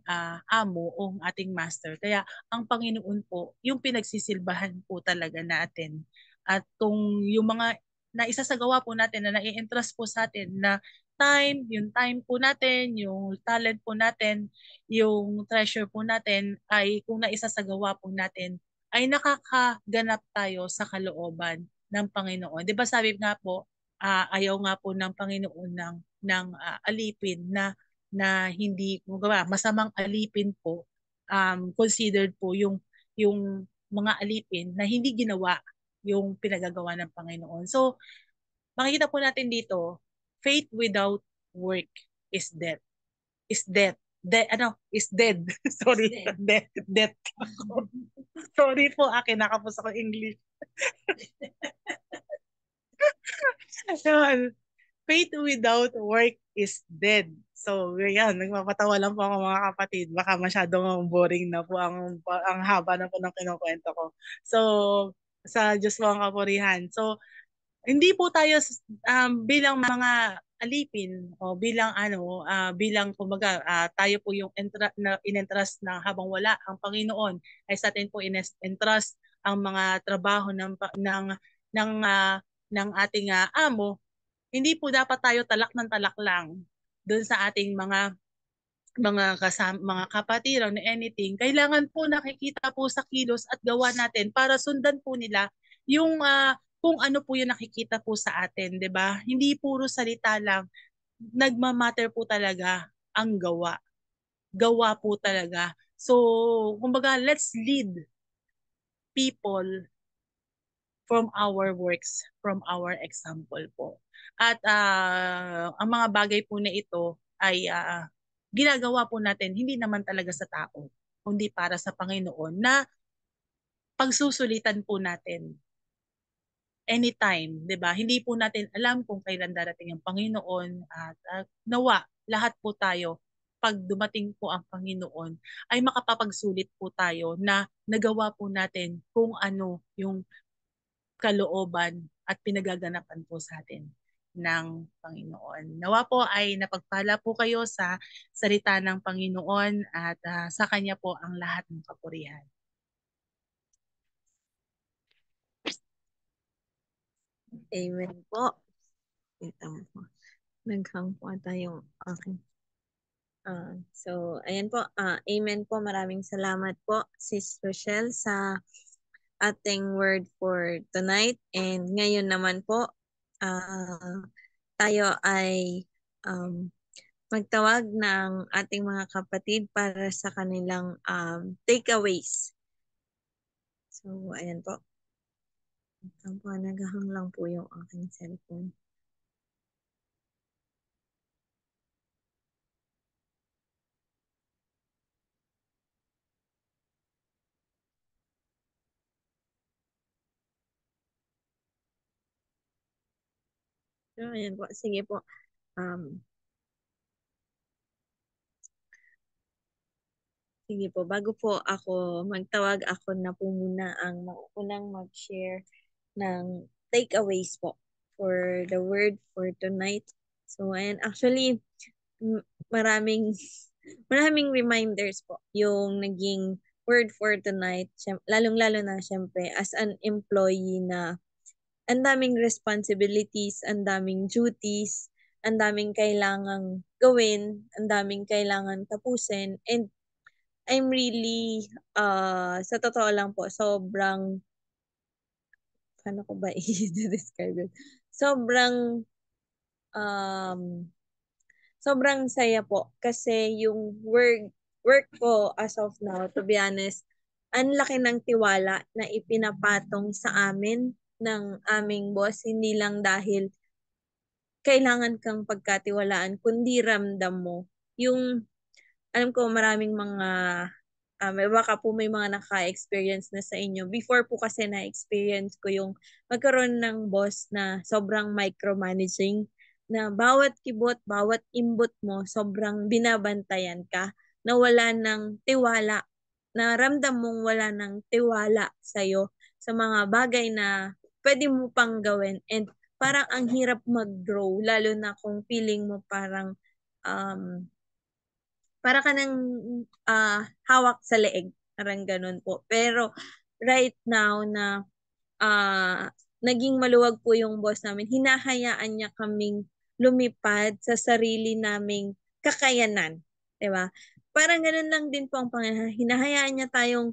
amo o ating master. Kaya ang Panginoon po, yung pinagsisilbahan po talaga natin. At kung yung mga na isasagawa po natin na nai-entrust po sa atin na time, yung time po natin, yung talent po natin, yung treasure po natin ay kung naisasagawa po natin ay nakakaganap tayo sa kalooban ng Panginoon. 'Di ba sabi nga po, ayaw nga po ng Panginoon ng alipin na hindi kumbaga masamang alipin po, considered po yung mga alipin na hindi ginawa yung pinagagawa ng Panginoon. So makikita po natin dito, faith without work is death. Is death. Is dead. Sorry, death. Death. Sorry po, nakapos ako English. Faith without work is dead. So, yan, nagpapatawa lang po ako mga kapatid. Baka masyadong boring na po ang haba na po ng kinukwento ko. So, sa Diyos po ang kapurihan. So, hindi po tayo bilang mga alipin o bilang kumbaga tayo po yung in-entrust na habang wala ang Panginoon ay sa atin po in-entrust ang mga trabaho ng ating amo. Hindi po dapat tayo talak ng talak lang doon sa ating mga kapatiran na anything. Kailangan po nakikita po sa kilos at gawa natin para sundan po nila yung kung ano po yung nakikita po sa atin, 'di ba? Hindi puro salita lang, nagma-matter po talaga ang gawa. Gawa po talaga. So, kumbaga, let's lead people from our works, from our example po. At ang mga bagay po na ito ay ginagawa po natin hindi naman talaga sa tao, kundi para sa Panginoon na pagsusulitan po natin anytime, 'di ba? Hindi po natin alam kung kailan darating ang Panginoon at nawa lahat po tayo pag dumating po ang Panginoon ay makapapagsulit po tayo na nagawa po natin kung ano yung kalooban at pinagaganapan po sa atin ng Panginoon. Nawa po ay napagpala po kayo sa salita ng Panginoon at sa Kanya po ang lahat ng kapurihan. Amen po. Ito po. Naghang po ata yung akin. So, ayan po. Amen po. Maraming salamat po, Sis Rochelle, sa ating word for tonight. And ngayon naman po, tayo ay magtawag ng ating mga kapatid para sa kanilang takeaways. So, ayan po. Naghahang lang po yung aking cellphone. So, ayan po. Sige po. Um, Sige po. Bago po ako magtawag, ako na po muna ang unang mag-share ng takeaways po for the word for tonight. So, ayan. Actually, maraming maraming reminders po yung naging word for tonight. Lalong-lalo na syempre as an employee na ang daming responsibilities, ang daming duties, ang daming kailangang gawin, ang daming kailangan tapusin. And I'm really, sa totoo lang po, sobrang, paano ko ba i-describe it? Sobrang, um, sobrang saya po. Kasi yung work ko as of now, to be honest, ang laki ng tiwala na ipinapatong sa amin ng aming boss. Hindi lang dahil kailangan kang pagkatiwalaan, kundi ramdam mo. Yung, alam ko maraming mga, baka po may mga naka-experience na sa inyo. Before po kasi na-experience ko yung magkaroon ng boss na sobrang micromanaging, na bawat kibot, bawat imbot mo, sobrang binabantayan ka, na wala ng tiwala, na ramdam mong wala ng tiwala sa'yo sa mga bagay na pwede mo pang gawin. And parang ang hirap mag-grow, lalo na kung feeling mo parang um, para ka ng hawak sa leeg. Parang ganun po. Pero right now na naging maluwag po yung boss namin, hinahayaan niya kaming lumipad sa sarili naming kakayanan. 'Di ba? Parang ganun lang din po ang Panginoon. Hinahayaan niya tayong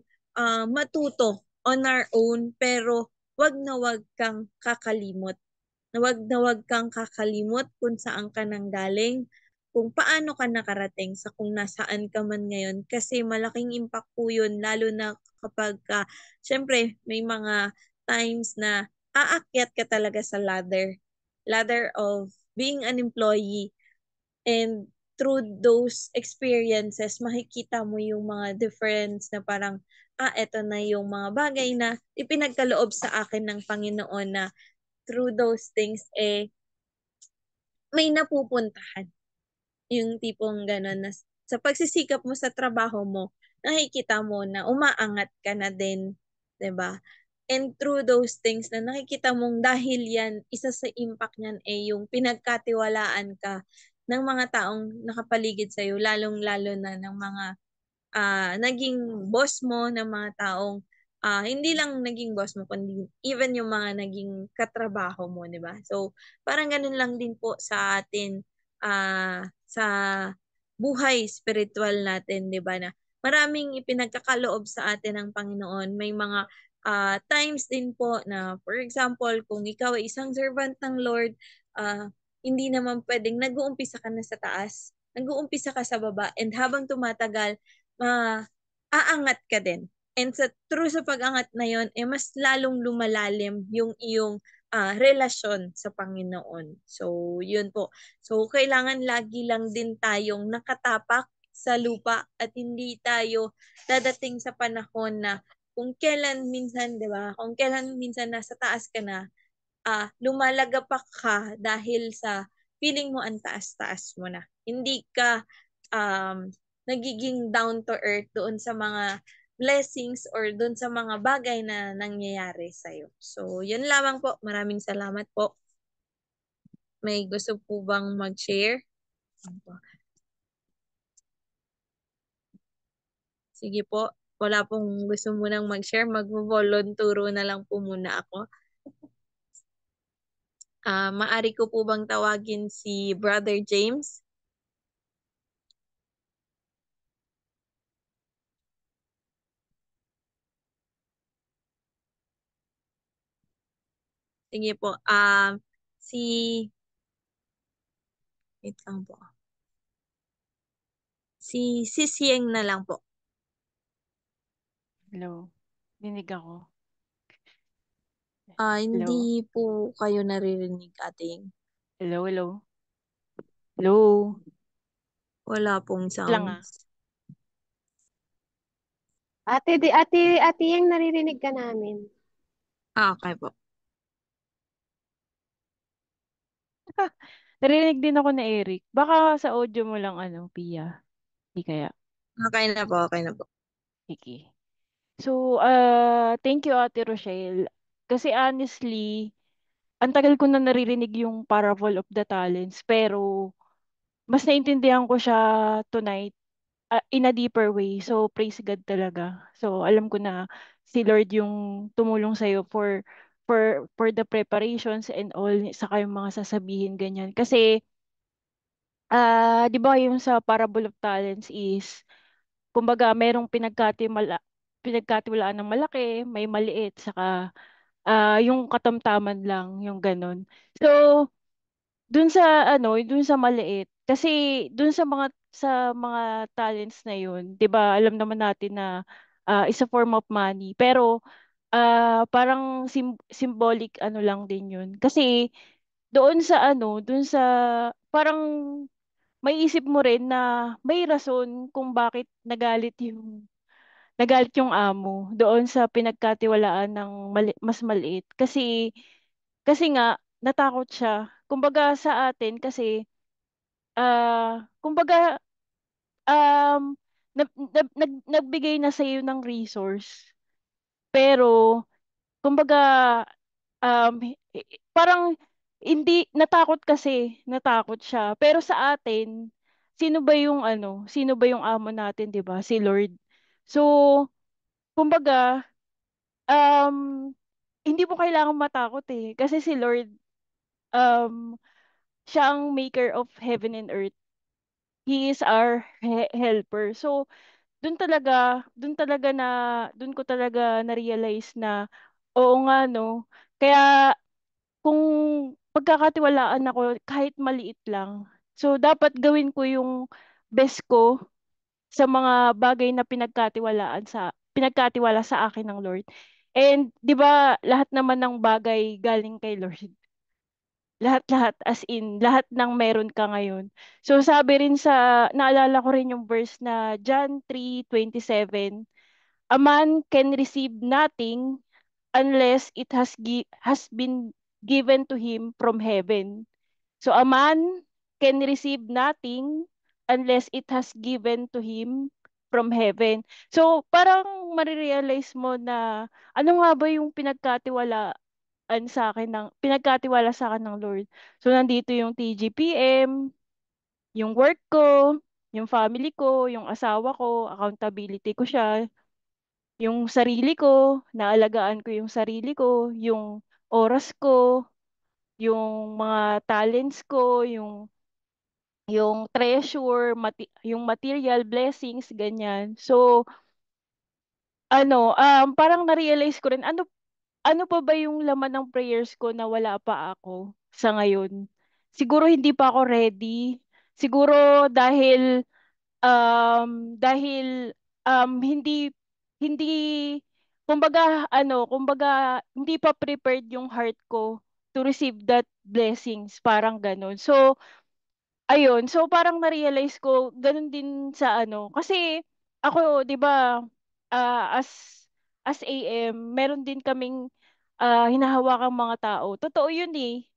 matuto on our own, pero wag na wag kang kakalimot. Na wag kang kakalimot kung saan ka nanggaling, kung paano ka nakarating sa kung nasaan ka man ngayon. Kasi malaking impact po yun, lalo na kapag, syempre, may mga times na aakyat ka talaga sa ladder. Ladder of being an employee. And through those experiences, makikita mo yung mga difference na parang, eto na yung mga bagay na ipinagkaloob sa akin ng Panginoon, na through those things, may napupuntahan. Yung tipong gano'n na sa pagsisikap mo sa trabaho mo, nakikita mo na umaangat ka na din, 'di ba? And through those things na nakikita mong dahil yan, isa sa impact niyan yung pinagkatiwalaan ka ng mga taong nakapaligid sa'yo, lalong-lalo na ng mga naging boss mo, ng mga taong hindi lang naging boss mo, kundi even yung mga naging katrabaho mo, di ba? So, parang ganun lang din po sa atin, sa buhay spiritual natin, di ba? Na maraming ipinagkakaloob sa atin ng Panginoon. May mga times din po na, for example, kung ikaw ay isang servant ng Lord, hindi naman pwedeng nag-uumpisa ka na sa taas, nag-uumpisa ka sa baba, and habang tumatagal, aangat ka din. And through sa pag-angat na yon, mas lalong lumalalim yung iyong relasyon sa Panginoon. So, yun po. So, kailangan lagi lang din tayong nakatapak sa lupa, at hindi tayo dadating sa panahon na kung kailan minsan, di ba, kung kailan minsan nasa taas ka na, lumalagapak ka dahil sa feeling mo ang taas-taas mo na. Hindi ka um, nagiging down to earth doon sa mga blessings or doon sa mga bagay na nangyayari sa'yo. So, yun lamang po. Maraming salamat po. May gusto po bang mag-share? Sige po. Wala pong gusto munang mag-share. Mag-volonturo na lang po muna ako. Maari ko po bang tawagin si Brother James? Sige po. Si... Wait lang po. Si Sisyeng na lang po. Hello. Dinig ako. Hindi Hello. po kayo naririnig, ating. Hello, hello. Hello. Wala pong Lang sounds. Ate, yung naririnig ka namin. Okay po. Narinig din ako na Eric. Baka sa audio mo lang Pia. Di kaya. Okay na po, okay na po. Sige. So, thank you Ate Rochelle. Kasi honestly, ang tagal ko na naririnig yung Parable of the Talents, pero mas naintindihan ko siya tonight in a deeper way. So, praise God talaga. So, alam ko na si Lord yung tumulong sa'yo for the preparations and all, saka yung mga sasabihin, ganyan. Kasi, 'di ba yung sa Parable of Talents is, kumbaga, merong pinagkatiwalaan ng malaki, may maliit, saka yung katamtaman lang, yung ganun. So, dun sa maliit, kasi dun sa mga talents na yun, 'di ba? Alam naman natin na is a form of money, pero parang symbolic lang din yun. Kasi doon sa parang may isip mo rin na may rason kung bakit nagalit yung amo doon sa pinagkatiwalaan ng mas maliit. Kasi nga natakot siya. Kumbaga sa atin kasi kumbaga um nagbigay na sa iyo ng resource. Pero kumbaga parang hindi natakot, kasi natakot siya. Pero sa atin, sino ba yung amo natin, 'di ba? Si Lord. So, kumbaga um hindi mo kailangang matakot kasi si Lord, um siya ang maker of heaven and earth. He is our helper. So, doon ko talaga na-realize na oo nga no. Kaya kung pagkakatiwalaan ako kahit maliit lang, so dapat gawin ko yung best ko sa mga bagay na pinagkatiwala sa akin ng Lord. And 'di ba lahat naman ng bagay galing kay Lord. Lahat-lahat, as in, lahat ng meron ka ngayon. So sabi rin naalala ko rin yung verse na John 3:27, a man can receive nothing unless it has been given to him from heaven. So a man can receive nothing unless it has given to him from heaven. So parang marirealize mo na ano nga ba yung pinagkatiwala sa akin ng Lord. So nandito yung TGPM, yung work ko, yung family ko, yung asawa ko, accountability ko siya, yung sarili ko, naalagaan ko yung sarili ko, yung oras ko, yung mga talents ko, yung treasure, yung material blessings, ganyan. So, parang na-realize ko rin, ano pa ba yung laman ng prayers ko na wala pa ako sa ngayon? Siguro hindi pa ako ready. Siguro dahil hindi hindi kumbaga hindi pa prepared yung heart ko to receive that blessings, parang ganun. So, ayun, so parang na-realize ko ganun din sa kasi ako, 'di ba, as AM, meron din kaming hinahawakang mga tao. Totoo 'yun eh.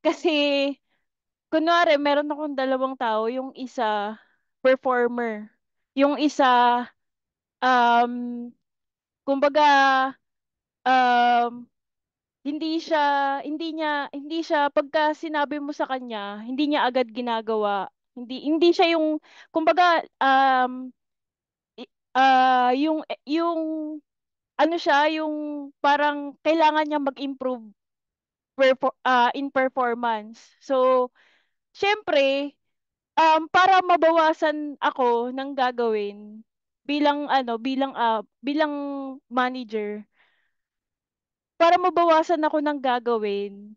Kasi kunwari meron akong dalawang tao, yung isa performer, yung isa um kumbaga um hindi siya pagka sinabi mo sa kanya, hindi niya agad ginagawa. Hindi siya yung kumbaga yung ano siya, yung parang kailangan niya mag-improve in performance. So, syempre, para mabawasan ako ng gagawin bilang manager, para mabawasan ako ng gagawin,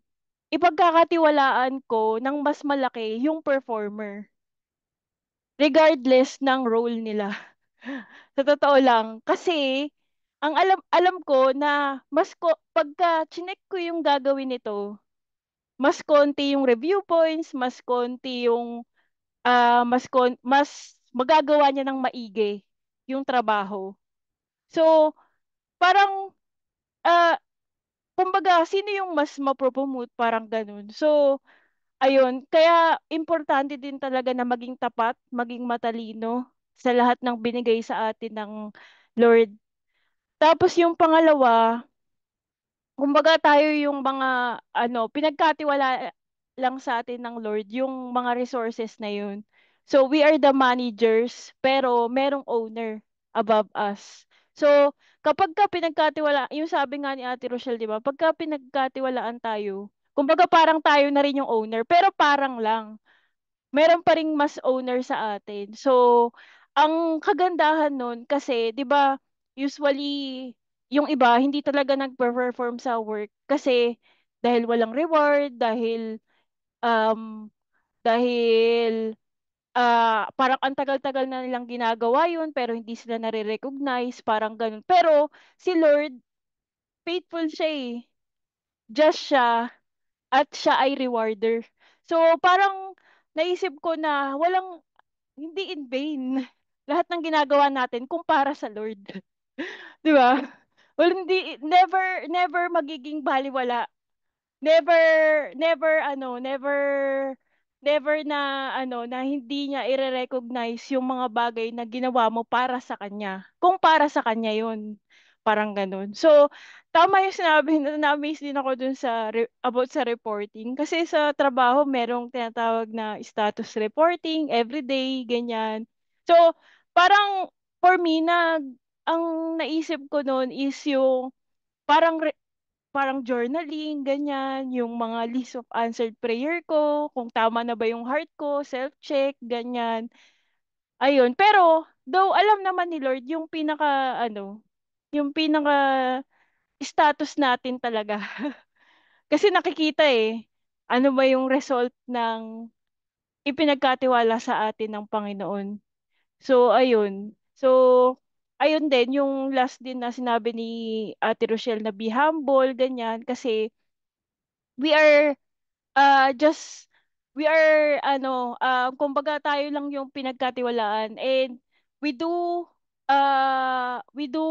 ipagkakatiwalaan ko ng mas malaki yung performer, regardless ng role nila. Sa totoo lang, kasi ang alam alam ko na pagka chinek ko yung gagawin nito, mas konti yung review points, mas konti yung mas magagawa niya ng maigi yung trabaho. So, parang ah kumbaga sino yung mas mapropromote, parang ganun. So, ayun, kaya importante din talaga na maging tapat, maging matalino sa lahat ng binigay sa atin ng Lord. Tapos yung pangalawa, kumbaga tayo yung mga pinagkatiwala lang sa atin ng Lord yung mga resources na yun. So we are the managers pero merong owner above us. So kapag ka pinagkatiwala, yung sabi nga ni Ate Rochelle, 'di ba? Pagka pinagkatiwalaan tayo, kumbaga parang tayo na rin yung owner pero parang lang meron pa ring mas owner sa atin. So, ang kagandahan nun kasi, 'di ba, usually yung iba hindi talaga nagpe-perform sa work kasi dahil walang reward, um dahil parang ang tagal-tagal na nilang ginagawa yun pero hindi sila nare-recognize, parang ganun. Pero si Lord, faithful siya eh. Just siya at siya ay rewarder. So, parang naisip ko na hindi in vain lahat ng ginagawa natin kung para sa Lord. 'Di ba? Well, never never magiging balewala. Never never never na na hindi niya ire-recognize yung mga bagay na ginawa mo para sa kanya. Kung para sa kanya 'yun. Parang ganun. So, tama yung sinabi na-amaze din ako dun sa about sa reporting kasi sa trabaho merong tinatawag na status reporting everyday ganyan. So, parang for me ang naisip ko noon is yung parang parang journaling, ganyan, yung mga list of answered prayer ko, kung tama na ba yung heart ko, self-check, ganyan. Ayun, pero though alam naman ni Lord yung pinaka status natin talaga. Kasi nakikita ano ba yung result ng ipinagkatiwala sa atin ng Panginoon. So, ayun. So, ayun din, yung last din na sinabi ni Ate Rochelle na be humble, ganyan, kasi we are just we are kumbaga tayo lang yung pinagkatiwalaan and we do we do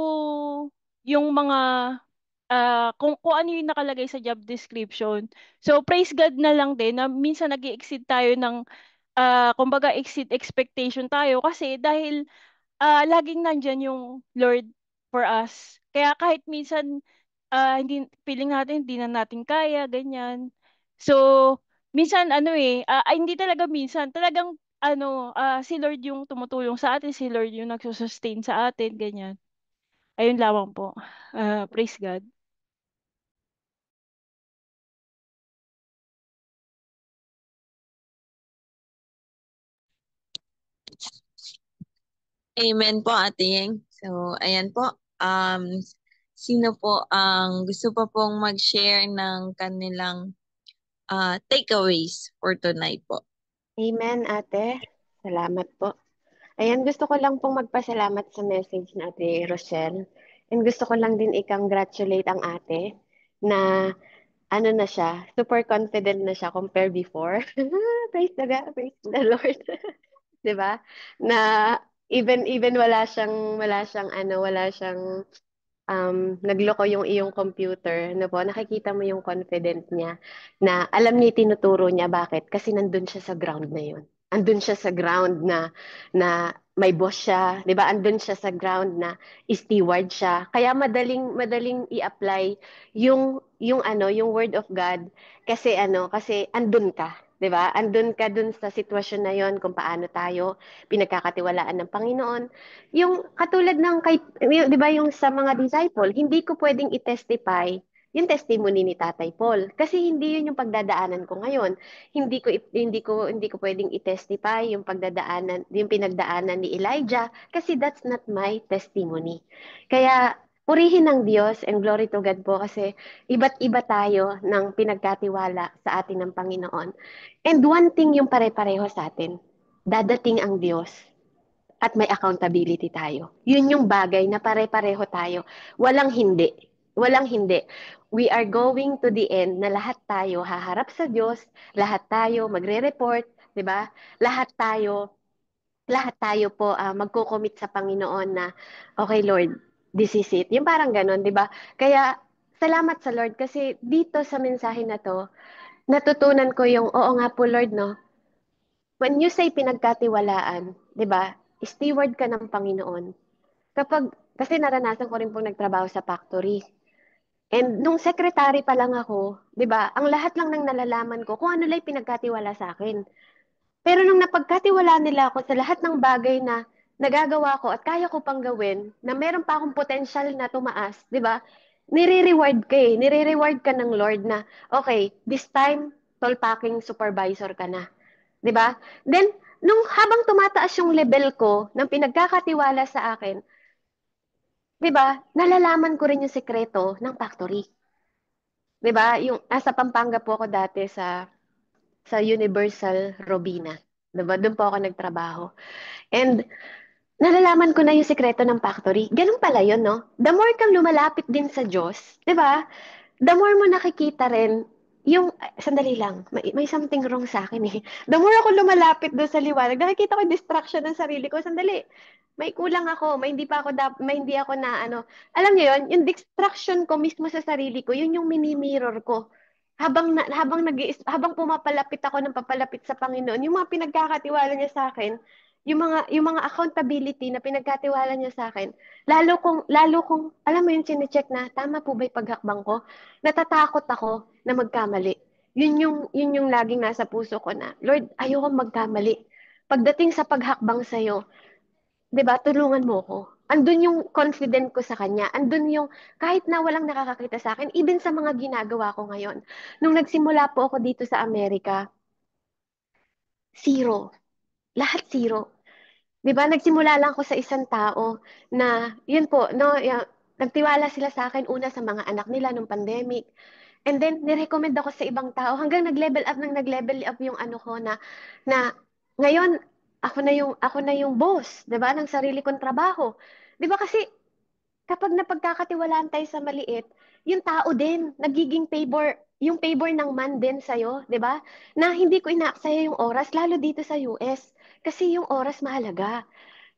yung mga kung ano yung nakalagay sa job description. So praise God na lang din na minsan nag-exceed tayo ng kumbaga exceed expectation tayo kasi dahil laging nandyan yung Lord for us. Kaya kahit minsan hindi feeling natin hindi na natin kaya, ganyan. So, minsan hindi talaga minsan, talagang si Lord yung tumutulong sa atin, si Lord yung nagsusustain sa atin, ganyan. Ayun lamang po. Praise God. Amen po, Ate Yeng. So, ayan po. Sino po ang gusto pa pong mag-share ng kanilang takeaways for tonight po? Amen, ate. Salamat po. Ayan, gusto ko lang pong magpasalamat sa message na Ate Rochelle. And gusto ko lang din i-congratulate ang ate na ano na siya, super confident na siya compare before. Praise the God, praise the Lord. 'Di ba? Na even wala siyang nagloko yung iyong computer, ano po, nakikita mo yung confident niya na alam niya yung tinuturo niya. Bakit? Kasi nandun siya sa ground na yun. Andun siya sa ground na may boss siya, 'di ba? Andun siya sa ground na steward siya. Kaya madaling i-apply yung word of God kasi andun ka, 'di ba? Andun ka dun sa sitwasyon na yon kung paano tayo pinagkakatiwalaan ng Panginoon yung katulad ng kay, 'di ba yung sa mga disciple, hindi ko pwedeng i-testify yung testimony ni Tatay Paul kasi hindi yun yung pagdadaanan ko ngayon. Hindi ko pwedeng i-testify yung pinagdaanan ni Elijah kasi that's not my testimony. Kaya purihin ng Diyos and glory to God po kasi iba't iba tayo ng pinagkatiwala sa atin ng Panginoon. And one thing yung pare-pareho sa atin, dadating ang Diyos at may accountability tayo. Yun yung bagay na pare-pareho tayo. Walang hindi. Walang hindi. We are going to the end na lahat tayo haharap sa Diyos, lahat tayo magre-report, 'di ba? Lahat tayo po magko-commit sa Panginoon na okay Lord, this is it. Yung parang ganun, 'di ba? Kaya salamat sa Lord kasi dito sa mensahe na to, natutunan ko yung, oo nga po Lord, no? When you say pinagkatiwalaan, di ba? Steward ka ng Panginoon. Kasi naranasan ko rin pong nagtrabaho sa factory. And nung secretary pa lang ako, di ba, ang lahat lang ng nalalaman ko kung ano lang pinagkatiwala sa akin. Pero nung napagkatiwala nila ako sa lahat ng bagay na nagagawa ko at kaya ko pang gawin, na meron pa akong potential na tumaas, di ba? Nire-reward ka eh. Nire-reward ka ng Lord na, okay, this time, toll-packing supervisor ka na. Di ba? Then, nung habang tumataas yung level ko ng pinagkakatiwala sa akin, di ba, nalalaman ko rin yung sekreto ng factory. Di ba? Yung, nasa Pampanga po ako dati sa Universal Robina. Di ba? Doon po ako nagtrabaho. And nalalaman ko na yung sekreto ng factory. Ganun pala yun, no? The more kang lumalapit din sa Diyos, di ba? The more mo nakikita rin yung, sandali lang, may something wrong sa akin eh. The more ako lumalapit doon sa liwanag, nakikita ko yung distraction ng sarili ko. Sandali, may kulang ako, may hindi ako na ano. Alam niyo yun, yung distraction ko mismo sa sarili ko, yun yung mini-mirror ko. Habang pumapalapit ako ng papalapit sa Panginoon, yung mga pinagkakatiwala niya sa akin, yung mga accountability na pinagkatiwala niya sa akin, lalo kung alam mo yung chine-check na tama po ba yung paghakbang ko? Natatakot ako na magkamali. Yun yung laging nasa puso ko na, Lord, ayoko magkamali. Pagdating sa paghakbang sa'yo, 'di ba, tulungan mo ko. Andun yung confident ko sa kanya. Andun yung kahit na walang nakakakita sa akin, even sa mga ginagawa ko ngayon. Nung nagsimula po ako dito sa Amerika, zero. Lahat zero. 'Di ba? Nagsimula lang ako sa isang tao na, yun po, no, nagtiwala sila sa akin una sa mga anak nila nung pandemic. And then, nirecommend ako sa ibang tao hanggang nag-level up yung ano ko na ngayon, ako na yung boss, 'di ba, ng sarili kong trabaho. 'Di ba kasi kapag napagkakatiwalaan tayo sa maliit, yung tao din, nagiging yung favor ng man din sa'yo, di ba? Na hindi ko inaaksaya yung oras, lalo dito sa US. Kasi yung oras mahalaga.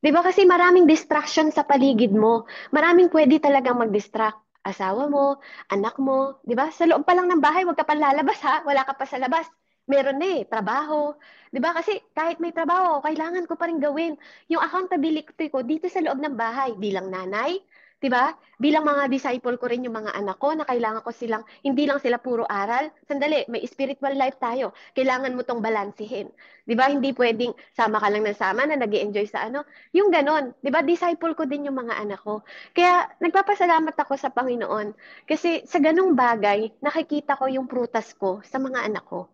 Di ba kasi maraming distraction sa paligid mo. Maraming pwede talagang mag-distract. Asawa mo, anak mo, di ba? Sa loob pa lang ng bahay, huwag ka pa lalabas ha. Wala ka pa sa labas. Meron na eh, trabaho. Di ba? Kasi kahit may trabaho, kailangan ko pa rin gawin yung accountability ko dito sa loob ng bahay bilang nanay, 'di ba? Bilang mga disciple ko rin yung mga anak ko na kailangan ko silang hindi lang sila puro aral. Sandali, may spiritual life tayo. Kailangan mo tong balansehin. 'Di ba? Hindi pwedeng sama ka lang ng sama na nag-enjoy sa ano. Yung ganon, 'di ba? Disciple ko din yung mga anak ko. Kaya nagpapasalamat ako sa Panginoon kasi sa ganung bagay, nakikita ko yung prutas ko sa mga anak ko.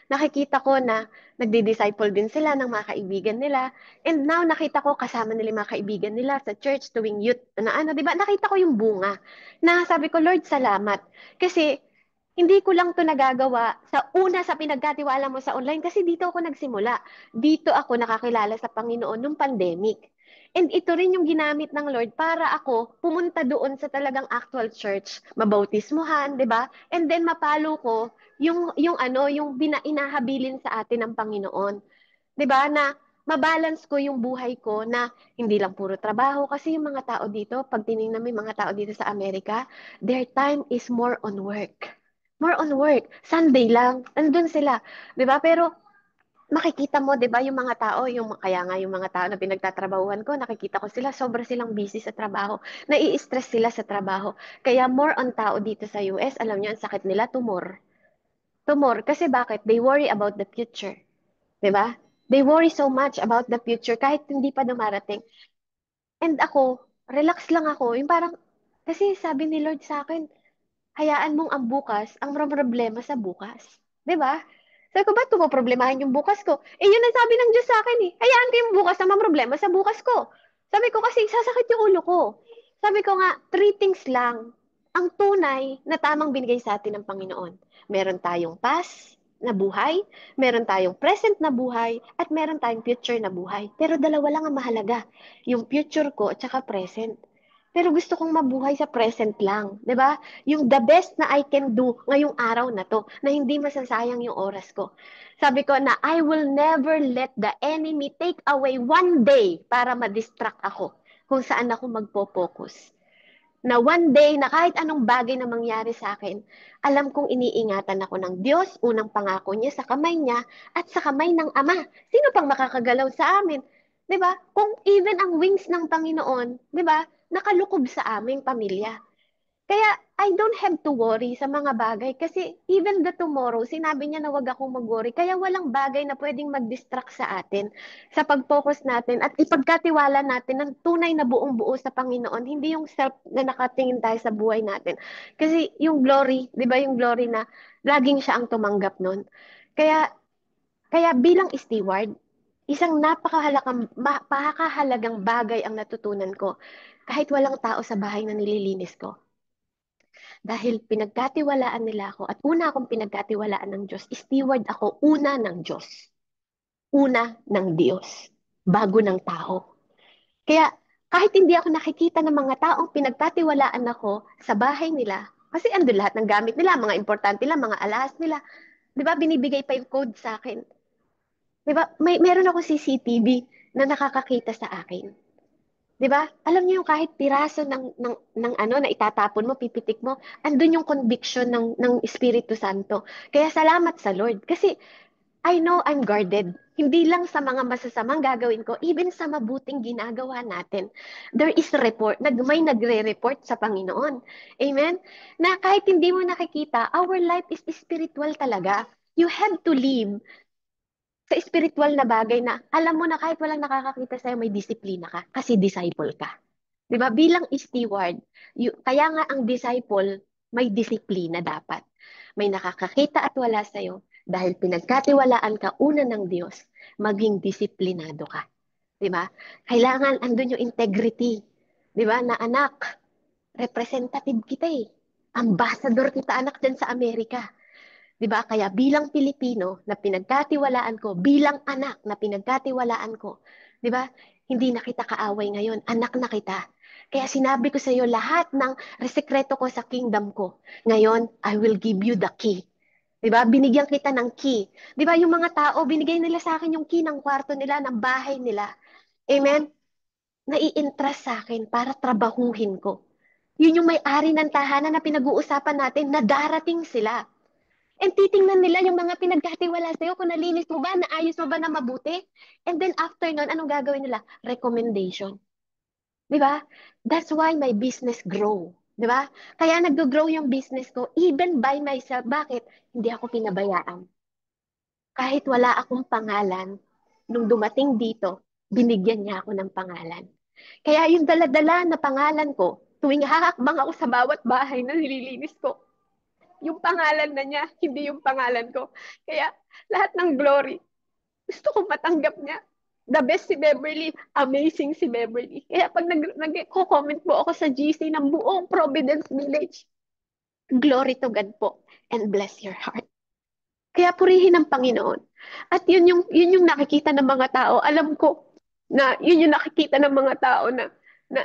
Nakikita ko na nagdi-disciple din sila ng mga kaibigan nila. And now, nakita ko kasama nila yung mga kaibigan nila sa church tuwing youth. Na ano, di ba? Nakita ko yung bunga. Na sabi ko, Lord, salamat. Kasi, hindi ko lang to nagagawa sa pinagkatiwala mo sa online kasi dito ako nagsimula. Dito ako nakakilala sa Panginoon nung pandemic. And ito rin yung ginamit ng Lord para ako pumunta doon sa talagang actual church, mabautismuhan, 'di ba? And then mapalo ko yung inahabilin sa atin ng Panginoon. 'Di ba? Na mabalance ko yung buhay ko na hindi lang puro trabaho kasi yung mga tao dito, pag tinignan mo yung mga tao dito sa Amerika, their time is more on work. More on work. Sunday lang, nandun sila. 'Di ba? Pero makikita mo, 'di ba, yung mga tao, kaya nga yung mga tao na pinagtatrabahuhan ko, nakikita ko sila, sobra silang busy sa trabaho. Nai-stress sila sa trabaho. Kaya more on tao dito sa US, alam niyo, ang sakit nila, tumor. Tumor. Kasi bakit? They worry about the future. 'Di ba? They worry so much about the future kahit hindi pa dumarating. And ako, relax lang ako. Yung parang, kasi sabi ni Lord sa akin, hayaan mong ang bukas, ang problema sa bukas. 'Di ba? Sabi ko, ba't ko problemahin yung bukas ko? Yun ang sabi ng Diyos sa akin eh. Hayaan ko yung bukas na problema sa bukas ko. Sabi ko kasi, sasakit yung ulo ko. Sabi ko nga, three things lang ang tunay na tamang binigay sa atin ng Panginoon. Meron tayong past na buhay, meron tayong present na buhay, at meron tayong future na buhay. Pero dalawa lang ang mahalaga. Yung future ko at saka present. Pero gusto kong mabuhay sa present lang, 'di ba? Yung the best na I can do ngayong araw na to, na hindi masasayang yung oras ko. Sabi ko na I will never let the enemy take away one day para ma-distract ako kung saan ako magpo-focus. Na one day, na kahit anong bagay na mangyari sa akin, alam kong iniingatan ako ng Diyos, unang pangako niya sa kamay niya, at sa kamay ng Ama. Sino pang makakagalaw sa amin? 'Di ba? Kung even ang wings ng Panginoon, 'di ba, nakalukob sa aming pamilya. Kaya I don't have to worry sa mga bagay kasi even the tomorrow, sinabi niya na wag akong mag-worry. Kaya walang bagay na pwedeng mag-distract sa atin sa pag-focus natin at ipagkatiwala natin ng tunay na buong-buo sa Panginoon. Hindi yung self na nakatingin tayo sa buhay natin. Kasi yung glory, di ba yung glory na laging siya ang tumanggap nun. Kaya, kaya bilang steward, isang napakahalagang bagay ang natutunan ko kahit walang tao sa bahay na nililinis ko. Dahil pinagkatiwalaan nila ako at una akong pinagkatiwalaan ng Diyos, steward ako una ng Diyos. Una ng Diyos. Bago ng tao. Kaya kahit hindi ako nakikita ng mga taong pinagkatiwalaan ako sa bahay nila, kasi ando lahat ng gamit nila, mga importante nila, mga alahas nila. Di ba, binibigay pa yung code sa akin. Di ba, meron ako CCTV na nakakakita sa akin. 'Di ba? Alam niyo yung kahit piraso ng ano na itatapon mo, pipitik mo, andun yung conviction ng Espiritu Santo. Kaya salamat sa Lord kasi I know I'm guarded. Hindi lang sa mga masasamang gagawin ko, even sa mabuting ginagawa natin. There is a report, may nagre-report sa Panginoon. Amen? Na kahit hindi mo nakikita, our life is spiritual talaga. You have to live sa spiritual na bagay na alam mo na kahit walang nakakakita sa'yo, may disiplina ka kasi disciple ka. 'Di ba? Bilang steward, kaya nga ang disciple may disiplina dapat. May nakakakita at wala sa'yo dahil pinagkatiwalaan ka una ng Diyos, maging disiplinado ka. 'Di ba? Kailangan andun yung integrity. 'Di ba? Na anak, representative kita eh. Ambassador kita anak dyan sa Amerika. 'Di ba? Kaya bilang Pilipino na pinagkatiwalaan ko, bilang anak na pinagkatiwalaan ko, 'di ba? Hindi na kita kaaway ngayon, anak na kita. Kaya sinabi ko sa iyo lahat ng resekreto ko sa kingdom ko. Ngayon, I will give you the key. 'Di ba? Binigyan kita ng key. 'Di ba? Yung mga tao, binigay nila sa akin yung key ng kwarto nila, ng bahay nila. Amen? Nai-entrust sa akin para trabahuhin ko. Yun yung may-ari ng tahanan na pinag-uusapan natin na darating sila. And titingnan nila yung mga pinagkatiwala sa'yo kung nalinis mo ba, naayos mo ba na mabuti. And then after nun, anong gagawin nila? Recommendation. Di ba? That's why my business grow. Di ba? Kaya nag-grow yung business ko even by myself. Bakit? Hindi ako pinabayaan. Kahit wala akong pangalan, nung dumating dito, binigyan niya ako ng pangalan. Kaya yung dala-dala na pangalan ko, tuwing hahakbang ako sa bawat bahay na nililinis ko, yung pangalan na niya, hindi yung pangalan ko. Kaya lahat ng glory, gusto ko matanggap niya. The best si Beverly, amazing si Beverly. Kaya pag nag-comment po ako sa GC ng buong Providence Village, glory to God po and bless your heart. Kaya purihin ang Panginoon. At yun yung nakikita ng mga tao. Alam ko na yun yung nakikita ng mga tao na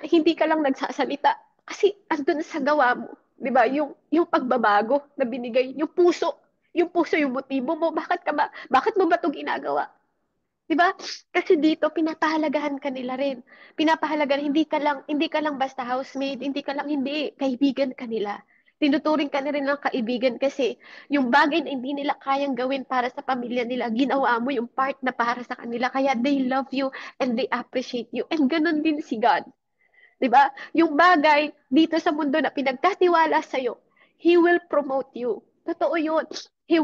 hindi ka lang nagsasalita. Kasi andun sa gawa mo. 'Di ba? Yung pagbabago na binigay, yung puso yung motibo mo. Bakit mo ba 'to ginagawa? 'Di ba? Kasi dito pinapahalagahan ka nila rin. Pinapahalagahan hindi ka lang basta housemaid, hindi kaibigan ka nila. Tinuturing ka na rin ng kaibigan kasi yung bagay na hindi nila kayang gawin para sa pamilya nila, ginawa mo yung part na para sa kanila. Kaya they love you and they appreciate you. And ganun din si God. 'Di ba? Yung bagay dito sa mundo na pinagkatiwala sa iyo, He will promote you. Totoo 'yun. He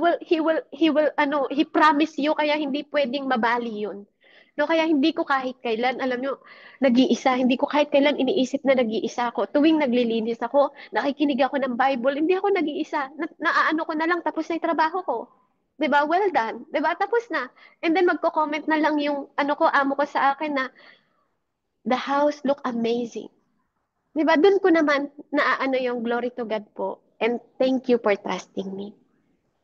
promise you kaya hindi pwedeng mabali 'yun. No, kaya hindi ko kahit kailan, alam nyo, nag-iisa. Hindi ko kahit kailan iniisip na nag-iisa ako. Tuwing naglilinis ako, nakikinig ako ng Bible, hindi ako nag-iisa. Naaano ko na lang, tapos na yung trabaho ko. 'Di ba? Well done. 'Di ba? Tapos na. And then magko-comment na lang yung amo ko sa akin na the house look amazing. 'Di ba? Doon ko naman naaano yung glory to God po. And thank you for trusting me.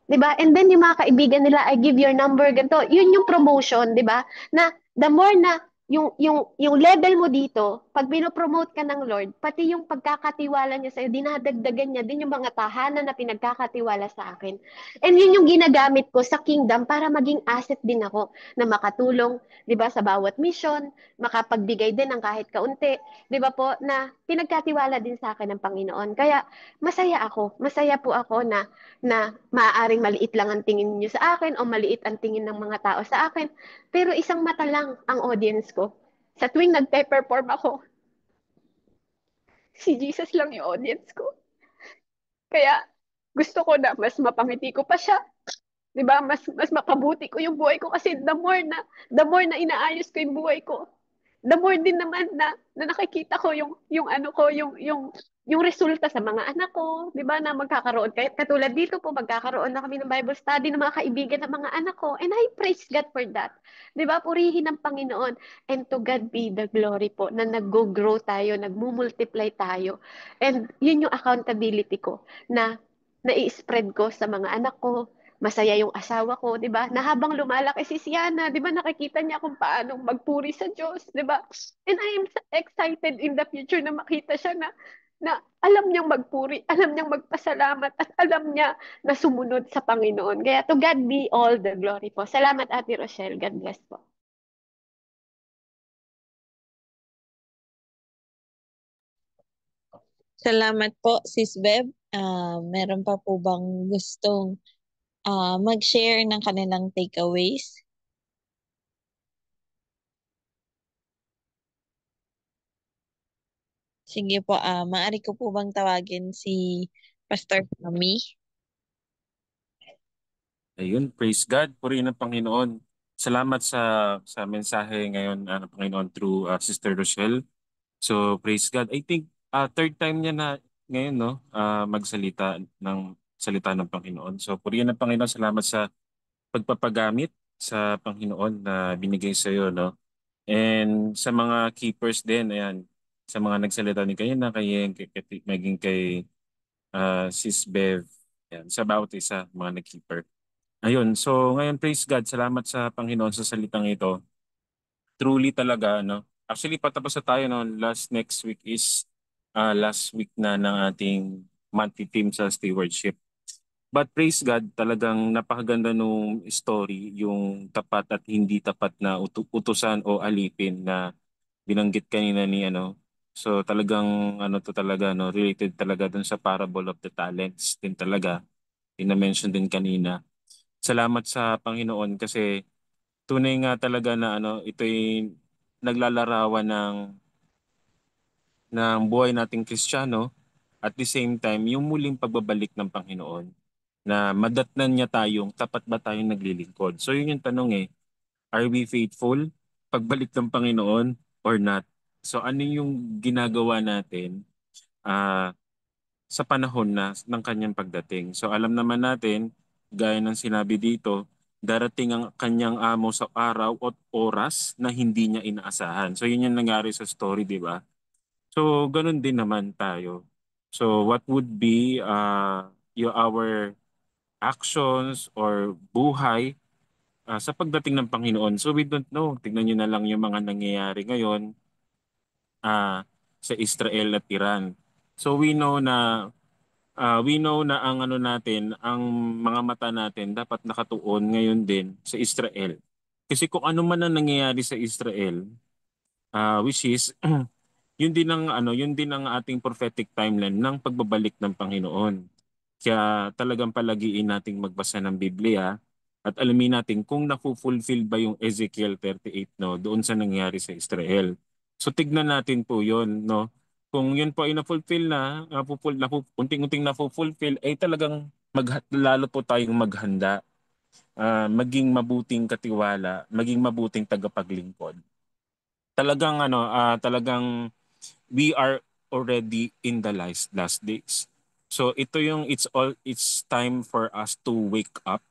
'Di ba? And then yung mga kaibigan nila, I give your number, ganito. Yun yung promotion, 'di ba? Na the more na yung level mo dito, pag binopromote ka ng Lord, pati yung pagkakatiwala niya sa'yo, dinadagdagan niya din yung mga tahanan na pinagkakatiwala sa akin. And yun yung ginagamit ko sa kingdom para maging asset din ako na makatulong, di ba, sa bawat mission, makapagbigay din ng kahit kaunti, di ba po, na pinagkatiwala din sa akin ng Panginoon. Kaya masaya po ako na maaaring maliit lang ang tingin niyo sa akin o maliit ang tingin ng mga tao sa akin. Pero isang mata lang ang audience ko. Sa tuwing nagpe-perform ako, si Jesus lang yung audience ko. Kaya gusto ko na mas mapangiti ko pa siya. 'Di ba? Mas mapabuti ko yung buhay ko kasi the more na inaayos ko yung buhay ko, the more din naman na nakikita ko yung ano ko, yung resulta sa mga anak ko, 'di ba? Na magkakaroon kahit katulad dito po magkakaroon na kami ng Bible study ng mga kaibigan ng mga anak ko. And I praise God for that. 'Di ba? Purihin ng Panginoon. And to God be the glory po na nag-grow tayo, nagmumultiply tayo. And yun yung accountability ko na nai-spread ko sa mga anak ko, masaya yung asawa ko, 'di ba? Na habang lumalaki si Siana, 'di ba, nakikita niya kung paano magpuri sa Diyos, 'di ba? And I am excited in the future na makita siya na alam niyang magpuri, alam niyang magpasalamat at alam niya na sumunod sa Panginoon. Kaya to God be all the glory po. Salamat Ate Rochelle. God bless po. Salamat po, Sis Bev. Meron pa po bang gustong mag-share ng kanilang takeaways? Sige po, maaari ko po bang tawagin si Pastor Kami? Ayun, praise God, purihin ng Panginoon. Salamat sa mensahe ngayon ng Panginoon through Sister Rochelle. So praise God. I think third time niya na ngayon no magsalita ng salita ng Panginoon. So purihin ng Panginoon, salamat sa pagpapagamit sa Panginoon na binigay sa iyo no. And sa mga keepers din, ayan, sa mga nagsalita ni kayo na maging kay Sis Bev, ayan, sa bawat isa mga nag-keeper. Ayun, so ngayon praise God, salamat sa Panginoon sa salitang ito. Truly talaga, no? Actually, patapos na tayo, no? Next week is last week na ng ating monthly team sa stewardship. But praise God, talagang napakaganda nung story, yung tapat at hindi tapat na utusan o alipin na binanggit kanina ni ano. So talagang ano to talaga, no? Related talaga dun sa parable of the talents din talaga. Ina-mention din kanina. Salamat sa Panginoon kasi tunay nga talaga na ano, ito'y naglalarawan ng buhay nating Kristiyano at the same time yung muling pagbabalik ng Panginoon na madatnan niya tayong tapat ba tayong naglilingkod. So yun yung tanong are we faithful pagbalik ng Panginoon or not? So ano yung ginagawa natin ah sa panahon ng kanyang pagdating? So alam naman natin, gaya ng sinabi dito, darating ang kanyang amo sa araw at oras na hindi niya inaasahan. So yun yung nangyari sa story, di ba? So ganun din naman tayo. So what would be our actions or buhay sa pagdating ng Panginoon? So we don't know. Tignan nyo na lang yung mga nangyayari ngayon sa Israel at Iran. So we know na ang ano natin, ang mga mata natin dapat nakatuon ngayon din sa Israel. Kasi kung ano man ang nangyayari sa Israel, which is yun din ang ating prophetic timeline ng pagbabalik ng Panginoon. Kaya talagang palagiin nating magbasa ng Biblia at alamin natin kung nafu-fulfill ba yung Ezekiel 38 no doon sa nangyari sa Israel. So tignan natin po 'yon no. Kung yun po ay na-fulfill unting-unting na-fulfill ay talagang lalo po tayong maghanda, maging mabuting katiwala, maging mabuting tagapaglingkod. Talagang we are already in the last days. So it's time for us to wake up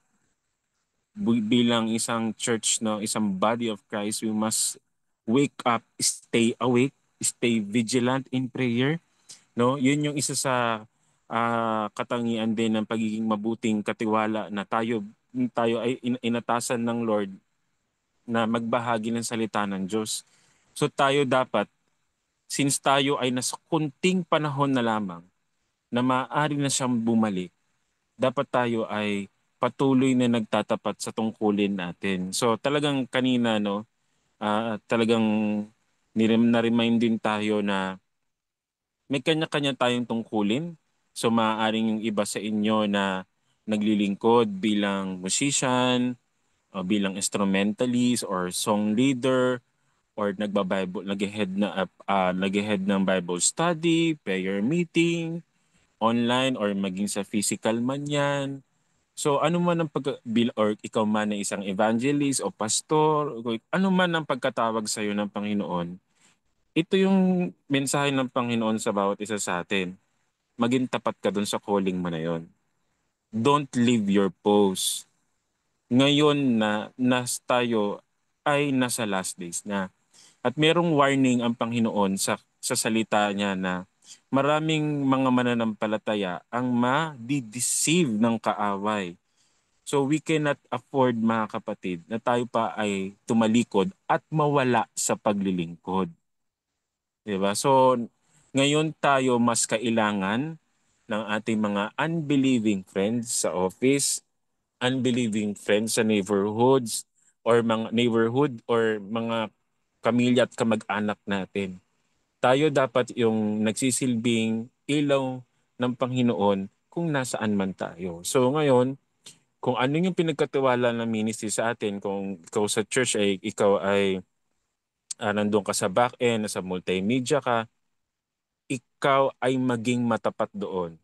bilang isang church no, isang body of Christ. We must wake up, stay awake, stay vigilant in prayer, no? Yun yung isa sa katangian din ng pagiging mabuting katiwala na tayo ay inatasan ng Lord na magbahagi ng salita ng Diyos. So tayo dapat, since tayo ay nasa kunting panahon na lamang na maaari na siyang bumalik, dapat tayo ay patuloy na nagtatapat sa tungkulin natin. So talagang kanina, no, talagang na-remind din tayo na may kanya-kanya tayong tungkulin. So maaaring yung iba sa inyo na naglilingkod bilang musician, o bilang instrumentalist or song leader, or nagba-Bible, nag-head ng Bible study, prayer meeting, online or maging sa physical man yan. So ano man ang or ikaw man ay isang evangelist o pastor, o ano man ang pagkatawag sa iyo ng Panginoon, ito yung mensahe ng Panginoon sa bawat isa sa atin. Maging tapat ka dun sa calling mo na yon. Don't leave your post. Ngayon na tayo ay nasa last days na. At merong warning ang Panginoon sa salita niya na maraming mga mananampalataya ang ma-deceive ng kaaway. So we cannot afford, mga kapatid, na tayo pa ay tumalikod at mawala sa paglilingkod. Diba? So ngayon tayo mas kailangan ng ating mga unbelieving friends sa office, unbelieving friends sa neighborhoods, or mga neighborhood or mga kamilya at kamag-anak natin. Tayo dapat yung nagsisilbing ilaw ng Panginoon kung nasaan man tayo. So ngayon, kung ano yung pinagkatiwala ng ministry sa atin, kung ikaw sa church ay ikaw ay nandun ka sa back end, sa multimedia ka, ikaw ay maging matapat doon.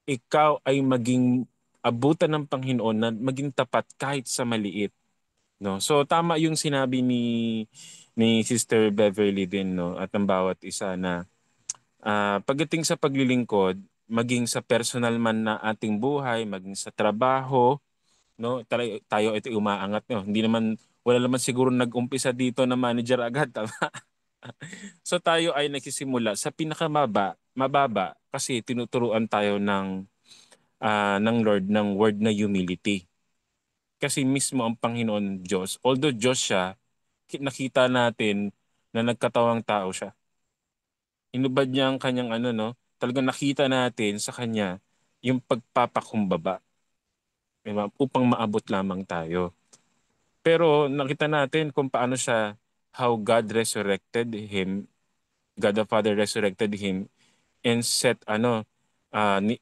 Ikaw ay maging abutan ng Panginoon na maging tapat kahit sa maliit. No? So tama yung sinabi ni Sister Beverly din, no, at ng bawat isa na pagdating sa paglilingkod, maging sa personal man na ating buhay, maging sa trabaho, no, tayo ito umaangat, no. Hindi naman, wala naman siguro nag-umpisa dito na manager agad, tama? So tayo ay nagsisimula sa mababa kasi tinuturuan tayo ng Lord ng word na humility. Kasi mismo ang Panginoon Diyos, although Diyos siya, nakita natin na nagkatawang tao siya. Inubad niya ang kanyang no, talagang nakita natin sa kanya yung pagpapakumbaba, diba? Upang maabot lamang tayo. Pero nakita natin kung paano siya, how God resurrected him, God the Father resurrected him and set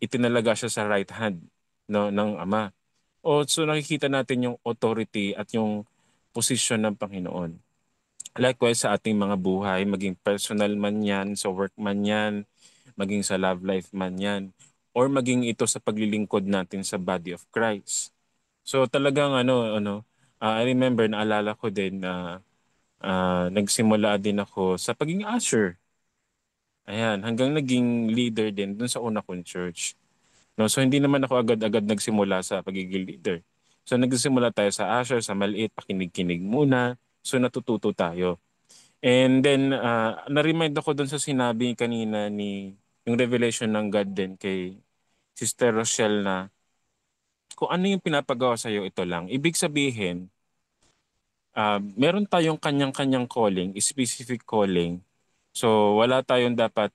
itinalaga siya sa right hand, no, ng Ama. So nakikita natin yung authority at yung posisyon ng Panginoon. Likewise sa ating mga buhay, maging personal man yan, sa work man yan, maging sa love life man yan, or maging ito sa paglilingkod natin sa body of Christ. So talagang I remember, naalala ko din na nagsimula din ako sa pagiging usher. Ayan, hanggang naging leader din dun sa una kong church. No, so hindi naman ako agad-agad nagsimula sa pagiging leader. So nagsimula tayo sa usher, sa maliit, pakinig-kinig muna. So natututo tayo. And then, na-remind ako dun sa sinabi kanina yung revelation ng God din kay Sister Rochelle na kung ano yung pinapagawa sa'yo, ito lang. Ibig sabihin, meron tayong kanyang-kanyang calling, specific calling. So wala tayong dapat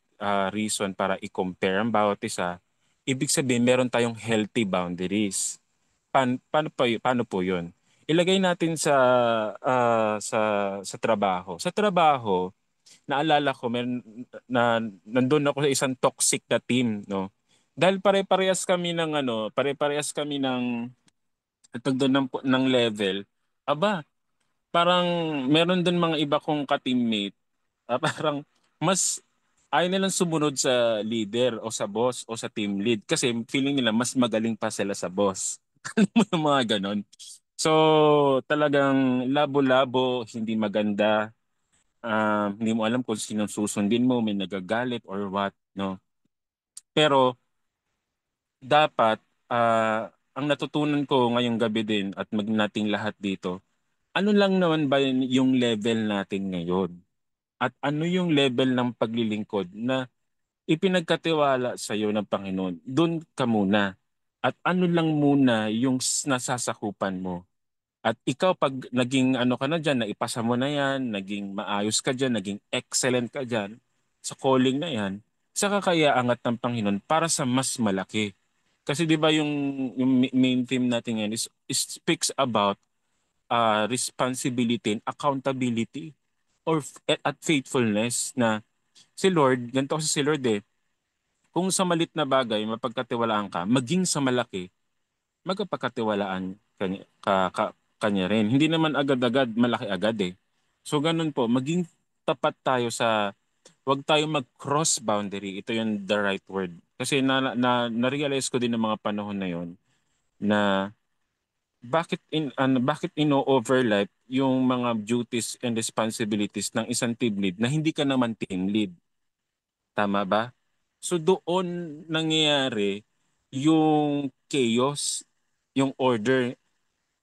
reason para i-compare ang bawat isa. Ibig sabihin, meron tayong healthy boundaries. Paano po yun? Ilagay natin sa trabaho. Sa trabaho, naalala ko nandun ako sa isang toxic na team, no. Dahil pare-parehas kami ng doon ng level. Aba, parang meron doon mga iba kong ka-teammate, parang mas ayaw nilang sumunod sa leader o sa boss o sa team lead kasi feeling nila mas magaling pa sila sa boss. Alam mo yung mga ganon. So, talagang labo-labo, hindi maganda. Hindi mo alam kung sinong susundin mo, may nagagalit or what, no? Pero dapat ang natutunan ko ngayong gabi din at nating lahat dito, ano lang naman ba yung level natin ngayon? At ano yung level ng paglilingkod na ipinagkatiwala sa iyo ng Panginoon? Doon ka muna. At ano lang muna yung nasasakupan mo? At ikaw pag naging ano ka na dyan, naipasa mo na yan, naging maayos ka dyan, naging excellent ka dyan sa calling na yan, saka kaya angat ng Panginoon para sa mas malaki. Kasi 'di ba yung main theme natin ngayon is speaks about responsibility and accountability at faithfulness na si Lord, ganito kasi si Lord eh, kung sa malit na bagay mapagkatiwalaan ka, maging sa malaki, magpagkatiwalaan kanya rin. Hindi naman agad-agad malaki agad eh. So ganun po, maging tapat tayo sa, wag tayo mag-cross boundary. Ito yung the right word. Kasi na-realize ko din ng mga panahon na yon na bakit ino-overlap yung mga duties and responsibilities ng isang team lead na hindi ka naman team lead. Tama ba? So doon nangyayari yung chaos, yung order.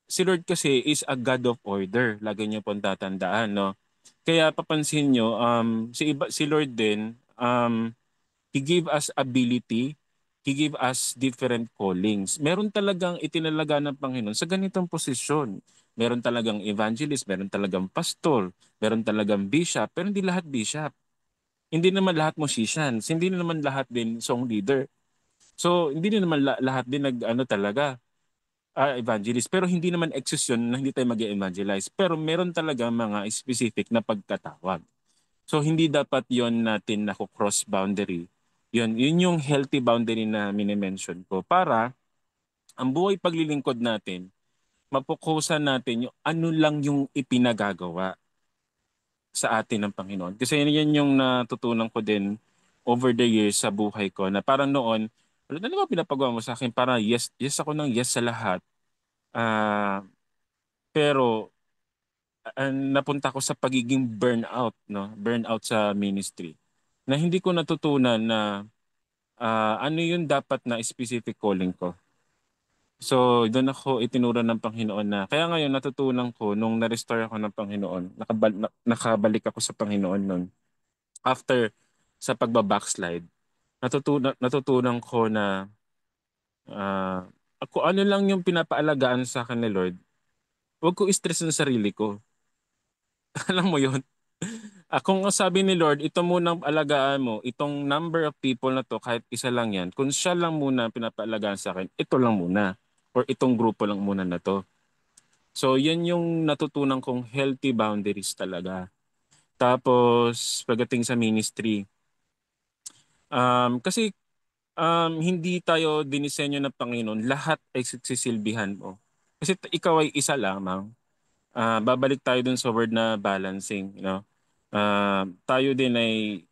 Si Lord kasi is a God of order. Lagi niyo pong tatandaan, no? Kaya papansin niyo, si Lord din, He gave us ability, He gave us different callings. Meron talagang itinalaga ng Panginoon sa ganitong posisyon. Meron talagang evangelist, meron talagang pastor, meron talagang bishop, pero hindi lahat bishop. Hindi naman lahat musicians, hindi naman lahat din song leader. So, hindi din naman lahat din ano talaga, evangelist. Pero hindi naman excuse yun na hindi tayo mag-evangelize. Pero meron talaga mga specific na pagtatawag. So, hindi dapat yon natin cross boundary. Yun yung healthy boundary na minimension ko para ang buhay paglilingkod natin, mapokusan natin yung ano lang yung ipinagagawa sa atin ng Panginoon. Kasi yan yung natutunan ko din over the years sa buhay ko na parang noon, ano ba pinapagawa mo sa akin? Para yes, yes ako ng yes sa lahat. Ah, pero napunta ko sa pagiging burnout, no? Burnout sa ministry. Na hindi ko natutunan na ano yung dapat na specific calling ko. So, doon ako itinuran ng Panginoon na, kaya ngayon natutunan ko nung na-restore ako ng Panginoon, nakabalik ako sa Panginoon noon. After sa pagbabackslide, natutunan ko na ako ano lang yung pinapaalagaan sa akin ni Lord, huwag ko stress sa sarili ko. Alam mo yon. Kung sabi ni Lord, ito munang alagaan mo, itong number of people na to, kahit isa lang yan, kung siya lang muna ang pinapaalagaan sa akin, ito lang muna. Or itong grupo lang muna na to. So, yan yung natutunan kong healthy boundaries talaga. Tapos, pagdating sa ministry, kasi hindi tayo dinisenyo ng Panginoon, lahat ay sisilbihan mo. Kasi ikaw ay isa lamang. Babalik tayo dun sa word na balancing, you know. Tayo din ay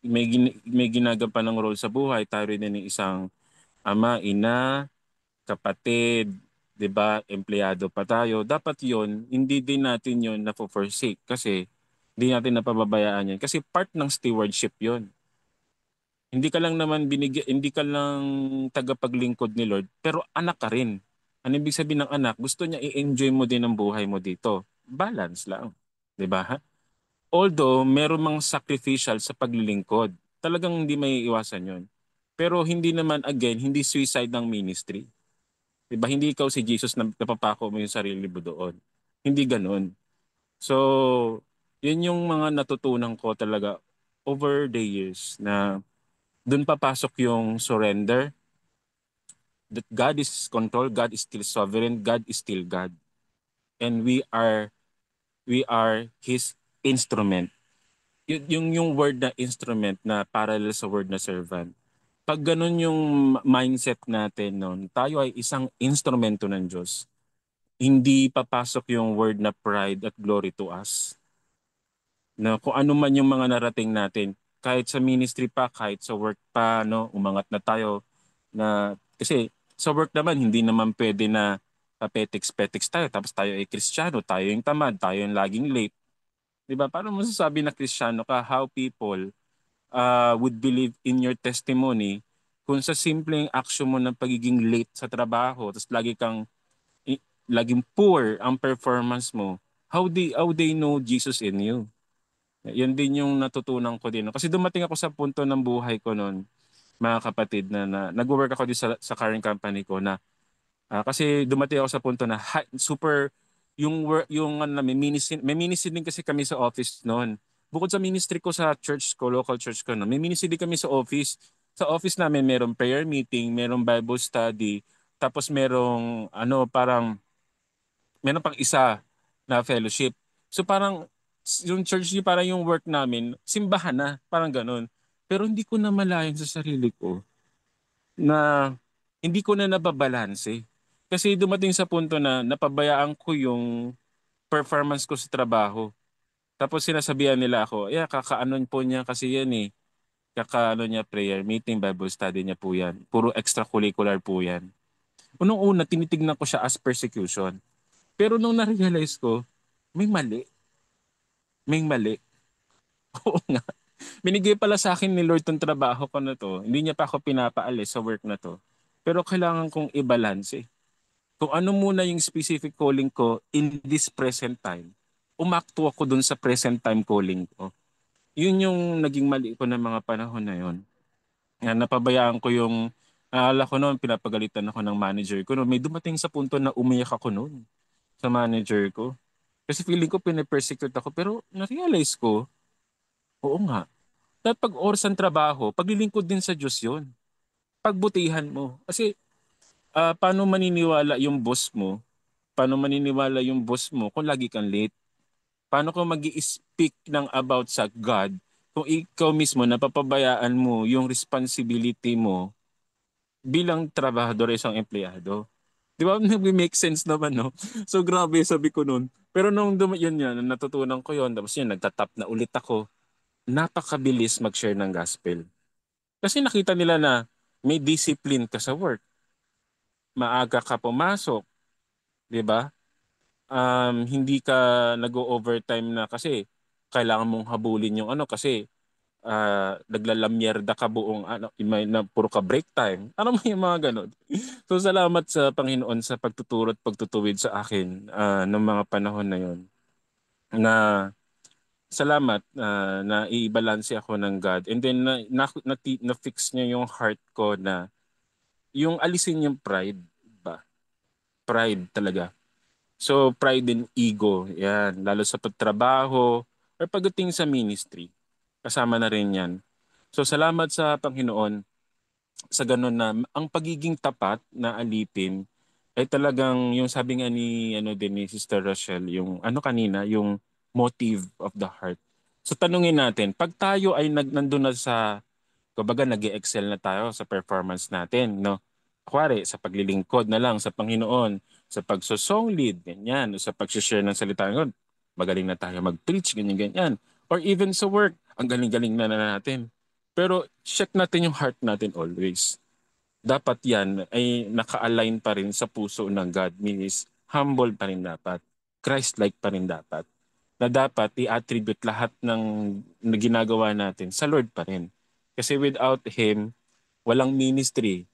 may ginagampanan ng role sa buhay. Tayo rin ay isang ama, ina, kapatid, 'di ba? Empleyado pa tayo. Dapat 'yon, hindi din natin 'yon na forsake kasi hindi natin napababayaan 'yan kasi part ng stewardship 'yon. Hindi ka lang tagapaglingkod ni Lord, pero anak ka rin. Ano ibig sabihin ng anak? Gusto niya i-enjoy mo din ang buhay mo dito. Balance lang. 'Di ba? Although meron mang sacrificial sa paglilingkod, talagang hindi may iwasan 'yon. Pero hindi naman again, hindi suicide ng ministry. 'Di ba? Hindi ikaw si Jesus na napapako mo yung sarili mo doon. Hindi ganoon. So, yun yung mga natutunan ko talaga over the years na doon papasok yung surrender, that God is control, God is still sovereign, God is still God. And we are His instrument. Yung word na instrument na parallel sa word na servant. Pag ganun yung mindset natin noon, tayo ay isang instrumento ng Diyos. Hindi papasok yung word na pride at glory to us. Na kung ano man yung mga narating natin, kahit sa ministry pa, kahit sa work pa, no, umangat na tayo na kasi sa work naman hindi naman pwede na papetiks-petiks tayo tapos tayo ay Kristiyano, tayo yung tamad, tayo yung laging late. 'Di ba? Paano mo sasabi na Kristiyano ka? How people would believe in your testimony kung sa simpleng action mo ng pagiging late sa trabaho, tapos laging poor ang performance mo, how they know Jesus in you? Yan din yung natutunan ko din. Kasi dumating ako sa punto ng buhay ko noon, mga kapatid, na nag-work ako din sa current company ko na kasi dumating ako sa punto na super yung work, yung ano, may ministry din kasi kami sa office noon. Bukod sa ministry ko sa church ko, local church ko, no, may ministry din kami sa office. Sa office namin merong prayer meeting, merong Bible study, tapos merong ano parang meron pang isa na fellowship. So parang yung church yung parang yung work namin, simbahan na, parang ganun. Pero hindi ko na malayan sa sarili ko na hindi ko na nababalanse. Kasi dumating sa punto na napabayaan ko yung performance ko sa trabaho. Tapos sinasabihan nila ako, yeah, kakaano po niya kasi yan eh. Kakaano niya prayer meeting, Bible study niya po yan. Puro extracurricular po yan. Unang-una, tinitignan ko siya as persecution. Pero nung na-realize ko, may mali. May mali. Oo nga. Binigay pala sa akin ni Lord tong trabaho ko na to. Hindi niya pa ako pinapaalis sa work na to. Pero kailangan kong i-balance eh. Kung ano muna yung specific calling ko in this present time, umakto ako dun sa present time calling ko. Yun yung naging mali ko ng mga panahon na yun. Nga napabayaan ko yung, naalala ko noon, pinapagalitan ako ng manager ko. No, may dumating sa punto na umiyak ako noon sa manager ko. Kasi feeling ko pinipersecute ako. Pero na-realize ko, oo nga, dapat pag oras ng trabaho, paglilingkod din sa Diyos yun. Pagbutihan mo. Kasi paano maniniwala yung boss mo? Paano maniniwala yung boss mo kung lagi kang late? Paano ko mag-i-speak ng about sa God kung ikaw mismo napapabayaan mo yung responsibility mo bilang trabahador isang empleyado? Di ba? Nag-make sense naman, no? So grabe, sabi ko nun. Pero nung yun yan, natutunan ko yun. Tapos yun, nagtatap na ulit ako. Napakabilis mag-share ng gospel. Kasi nakita nila na may discipline ka sa work. Maaga ka pumasok, di ba? Hindi ka nag-overtime na kasi kailangan mong habulin yung ano kasi naglalamyerda ka buong ano, may na puro ka break time. Ano mo yung mga ganun. So salamat sa Panginoon sa pagtuturo at pagtutuwid sa akin ng mga panahon na yon. Na salamat na ibalanse ako ng God. And then na-fix niya yung heart ko na yung alisin yung pride ba? Pride talaga. So pride and ego, yan. Lalo sa pagtrabaho or pagdating sa ministry. Kasama na rin yan. So salamat sa Panginoon sa ganun na ang pagiging tapat na alipin ay talagang yung sabi nga ni ano din ni Sister Rochelle, yung ano kanina, yung motive of the heart. So tanungin natin, pag tayo ay nandun na sa kumbaga nag-excel na tayo sa performance natin, no? Kuwari, sa paglilingkod na lang sa Panginoon, sa pagso-song lead, ganyan, o sa pag-share ng salita ng God, magaling na tayo mag-preach, ganyan-ganyan. Or even sa work, ang galing-galing na natin. Pero check natin yung heart natin always. Dapat yan ay naka-align pa rin sa puso ng God, means humble pa rin dapat. Christ-like pa rin dapat. Na dapat i-attribute lahat ng na ginagawa natin sa Lord pa rin. Kasi without Him, walang ministry,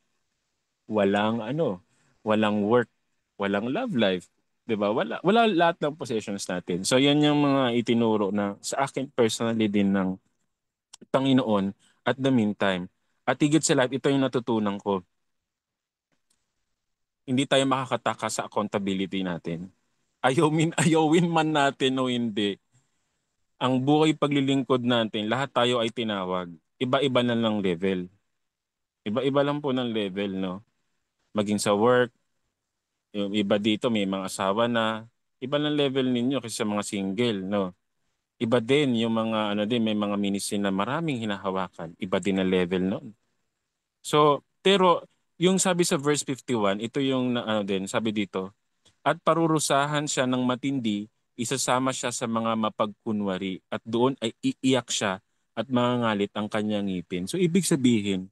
walang ano, walang work, walang love life. 'Di ba? Wala lahat ng possessions natin. So yan yung mga itinuro na sa akin personally din ng Panginoon at the meantime. At higit sa lahat, ito yung natutunan ko. Hindi tayo makakataka sa accountability natin. Ayawin man natin o hindi, ang buhay paglilingkod natin, lahat tayo ay tinawag. Iba-iba na lang level. Iba-iba lang po ng level, no? Maging sa work, yung iba dito may mga asawa na, iba ng level ninyo kasi sa mga single, no? Iba din yung mga ano din, may mga ministry na maraming hinahawakan. Iba din ang level noon. So, pero yung sabi sa verse 51, ito yung ano din, sabi dito, at parurusahan siya ng matindi, isasama siya sa mga mapagkunwari at doon ay iiyak siya at mangangalit ang kanyang ngipin. So ibig sabihin,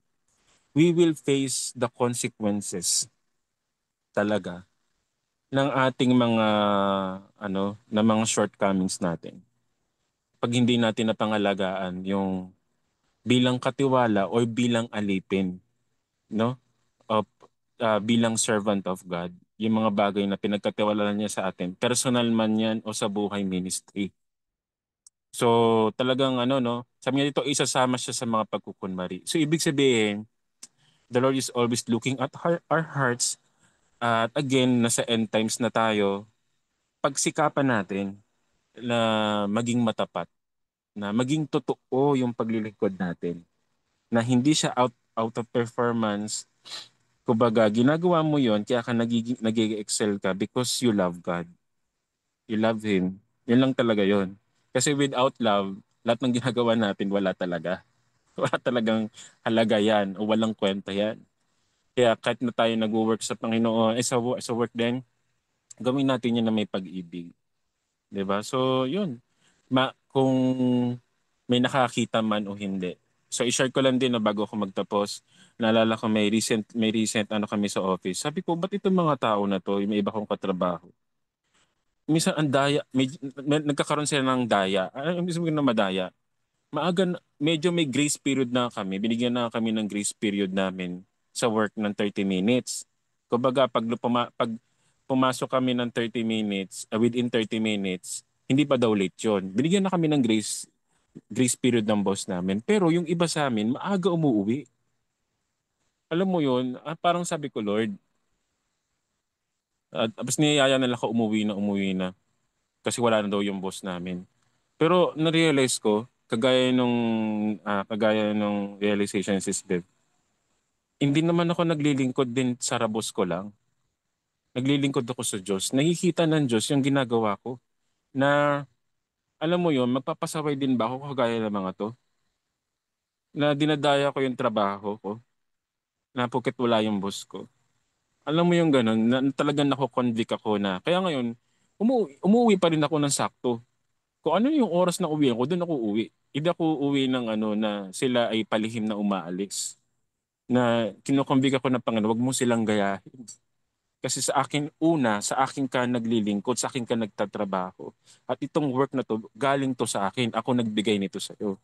we will face the consequences talaga ng ating mga ng mga shortcomings natin. Pag hindi natin napangalagaan yung bilang katiwala o bilang alipin, no? Of bilang servant of God, yung mga bagay na pinagkatiwalaan niya sa atin, personal man yan o sa buhay ministry. So talagang ano no, sabi niya dito isasama siya sa mga pagkukunwari. So ibig sabihin, the Lord is always looking at our hearts. At again, nasa end times na tayo. pagsikapan natin na maging matapat, na maging totoo yung paglilingkod natin, na hindi siya out of performance. Kumbaga, ginagawa mo yon kaya ka nag-excel ka because you love God. You love Him. Yun lang talaga yon. Kasi without love, lahat ng ginagawa natin wala talaga. Wala talagang halaga yan o walang kwenta yan. Kaya kahit na tayo nag-work sa Panginoon, sa work din, gawin natin yun na may pag-ibig. 'Di ba? So, yun. Kung may nakakita man o hindi. So, i-share ko lang din na bago ako magtapos, naalala ko may recent ano kami sa office. Sabi ko, ba't itong mga tao na to, yung may iba kong katrabaho? Minsan ang daya, nagkakaroon sila ng daya. Ano ibig sabihin na madaya? Medyo may grace period na kami. Binigyan na kami ng grace period namin sa work ng 30 minutes. Kumbaga, pag pumasok kami ng 30 minutes, within 30 minutes, hindi pa daw late yun. Binigyan na kami ng grace period ng boss namin. Pero yung iba sa amin, maaga umuwi. Alam mo yun, parang sabi ko, Lord, tapos niyayaya nila ako umuwi na. Kasi wala na daw yung boss namin. Pero na-realize ko, kagaya nung realization ni Sis Bev, hindi naman ako naglilingkod din sa rabos ko lang. Naglilingkod ako sa Diyos. Nakikita ng Diyos yung ginagawa ko. Na, alam mo yun, magpapasaway din ba ako kagaya ng mga to? Na dinadaya ko yung trabaho ko. Na porket wala yung boss ko. Alam mo yung ganun, na talagang nako-convict ako na. Kaya ngayon, umuwi pa rin ako ng sakto. Kung ano yung oras na uwi ko, doon ako uwi. Hindi ako uwi ng ano na sila ay palihim na umaalis. Na kinukumbig ako ng Panginoon, wag mo silang gayahin. Kasi sa akin ka naglilingkod, sa akin ka nagtatrabaho. At itong work na to, galing to sa akin. Ako nagbigay nito sa iyo.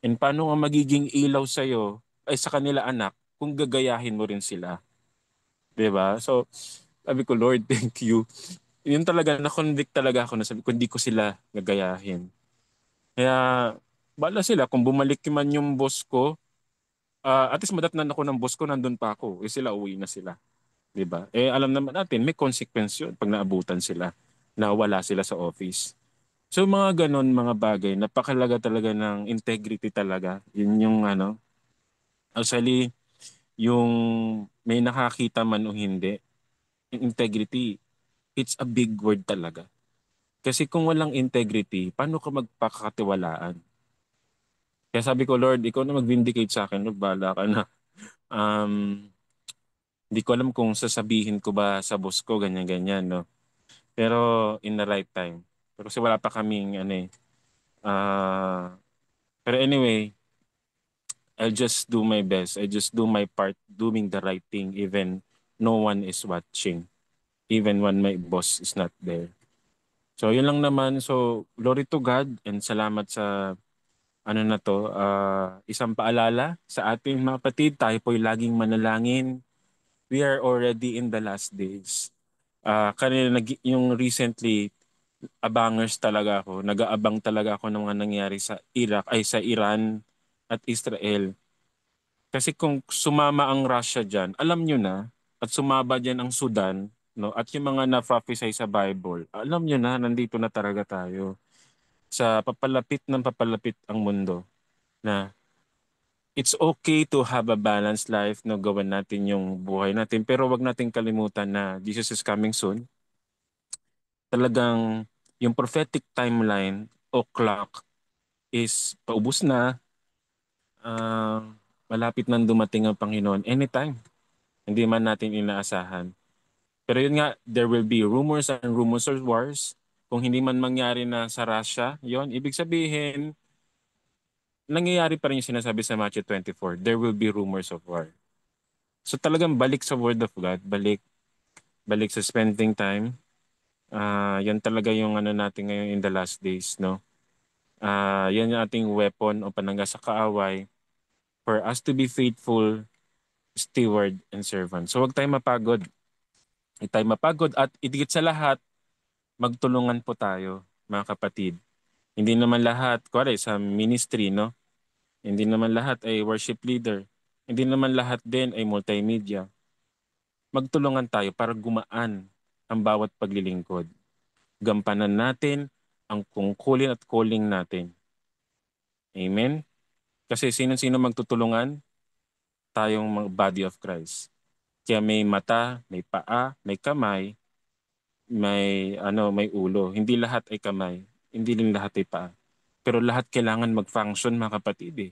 And paano nga magiging ilaw sa iyo, ay sa kanila anak, kung gagayahin mo rin sila. 'Di ba? So, sabi ko, Lord, thank you. Yun talaga, na-convict talaga ako na sabi ko, hindi ko sila gagayahin. Kaya, bala sila, kung bumalik man yung boss ko, at least madatnan ako ng boss ko, nandun pa ako. Eh sila, uwi na sila. 'Di ba? Eh alam naman natin, may consequence yun pag naabutan sila, na wala sila sa office. So mga ganon, mga bagay, napakalaga talaga ng integrity talaga. Yun yung ano, actually, yung may nakakita man o hindi, yung integrity, it's a big word talaga. Kasi kung walang integrity, paano ka magpakatiwalaan? Kaya sabi ko, Lord, ikaw na mag-vindicate sa akin, Lord, bahala ka na. Um, Hindi ko alam kung sasabihin ko ba sa boss ko, ganyan-ganyan, no? Pero in the right time. Pero kasi wala pa kaming, ano eh. Pero anyway, I'll just do my best. I just do my part, doing the right thing, even no one is watching. Even when my boss is not there. So, yun lang naman. So, glory to God and salamat sa ano na to, isang paalala sa ating mga kapatid, tayo po'y laging manalangin. We are already in the last days. Kanina yung recently, abangers talaga ako. Nag-aabang talaga ako ng mga nangyari sa sa Iran at Israel. Kasi kung sumama ang Russia diyan, alam nyo na, at sumaba diyan ang Sudan, no, at yung mga na-prophesy sa Bible, alam nyo na, nandito na talaga tayo sa papalapit ang mundo na it's okay to have a balanced life, no, gawan natin yung buhay natin, pero wag nating kalimutan na Jesus is coming soon. Talagang yung prophetic timeline o clock is paubos na. ah, Malapit nang dumating ang Panginoon anytime. Hindi man natin inaasahan. Pero yun nga, there will be rumors and rumors of wars. Kung hindi man mangyari na sa Russia, yon ibig sabihin, nangyayari pa rin yung sinasabi sa Matthew 24, there will be rumors of war. So talagang balik sa Word of God, balik sa spending time. Yan talaga yung ano natin ngayon in the last days, no? Yan yung ating weapon o panangga sa kaaway for us to be faithful steward and servant. So huwag tayong mapagod. Huwag tayong mapagod at itigit sa lahat, magtulungan po tayo, mga kapatid. Hindi naman lahat, kuwari sa ministry, no? Hindi naman lahat ay worship leader. Hindi naman lahat din ay multimedia. Magtulungan tayo para gumaan ang bawat paglilingkod. gampanan natin ang tungkulin at calling natin. Amen? Kasi sino-sino magtutulungan? Tayong mga body of Christ. Kaya may mata, may paa, may kamay, may ulo. Hindi lahat ay kamay, hindi rin lahat ay paa. Pero lahat kailangan mag-function mga kapatid eh.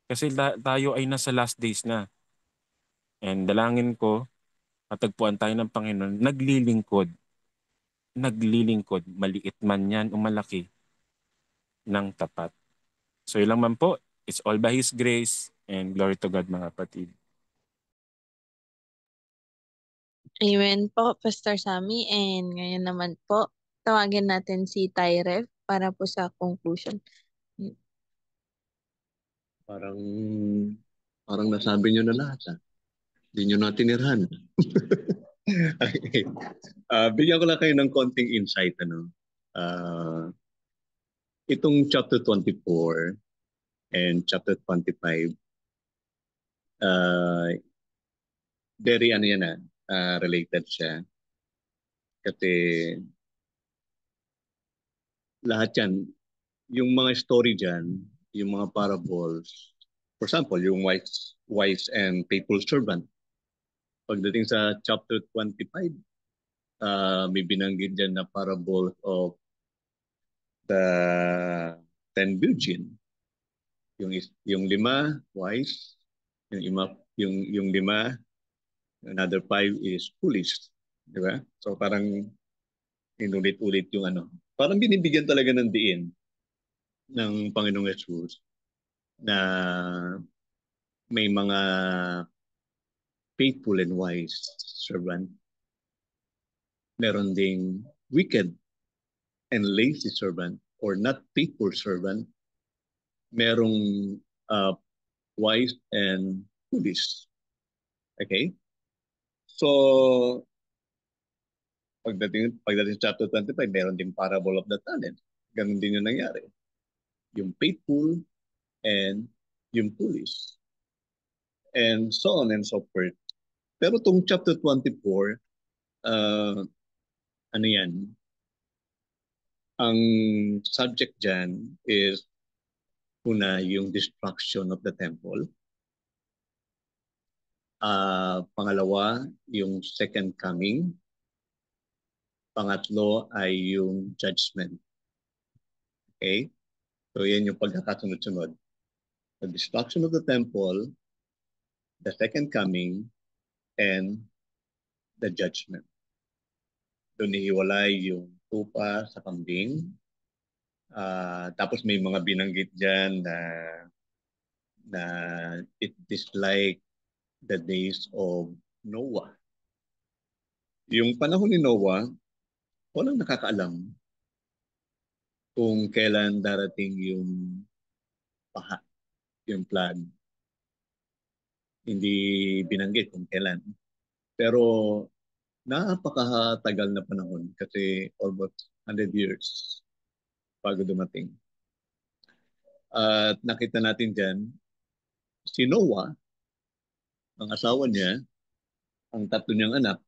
Kasi tayo ay nasa last days na. And dalangin ko, matagpuan tayo ng Panginoon, naglilingkod, maliit man yan o malaki, ng tapat. So yun lang man po, it's all by His grace and glory to God mga kapatid. Amen po, Pastor Sammy. And ngayon naman po, tawagin natin si Tyref para po sa conclusion. Parang nasabi nyo na lahat. Hindi nyo na tinirhan. Okay. Bigyan ko lang kayo ng konting insight. Itong chapter 24 and chapter 25, very related siya. Kasi lahat yan, yung mga story dyan, yung mga parables, for example, yung wise and faithful servant. Pagdating sa chapter 25, may binanggit dyan na parable of the 10 virgin. Yung 5 wise, yung 5, another 5 is foolish. Di ba? So parang inulit-ulit yung parang binibigyan talaga ng diin ng Panginoong Jesus na may mga faithful and wise servant. Meron ding wicked and lazy servant or not faithful servant. Merong wise and foolish. Okay? So, pagdating sa chapter 25, meron din parable of the talent. Ganun din yung nangyari. Yung faithful and yung foolish. And so on and so forth. Pero itong chapter 24, ang subject dyan is una, yung destruction of the temple. Pangalawa, yung second coming. Pangatlo ay yung judgment. Okay? So yan yung pagkakasunod-sunod. The destruction of the temple, the second coming, and the judgment. Doon ihiwalay yung tupa sa kambing. Tapos may mga binanggit dyan na it is like the days of Noah. Yung panahon ni Noah, walang nakakaalam kung kailan darating yung paha, yung flood. Hindi binanggit kung kailan. Pero napakatagal na panahon kasi almost 100 years bago dumating. At nakita natin dyan, si Noah, ang asawa niya, ang 3 niyang anak,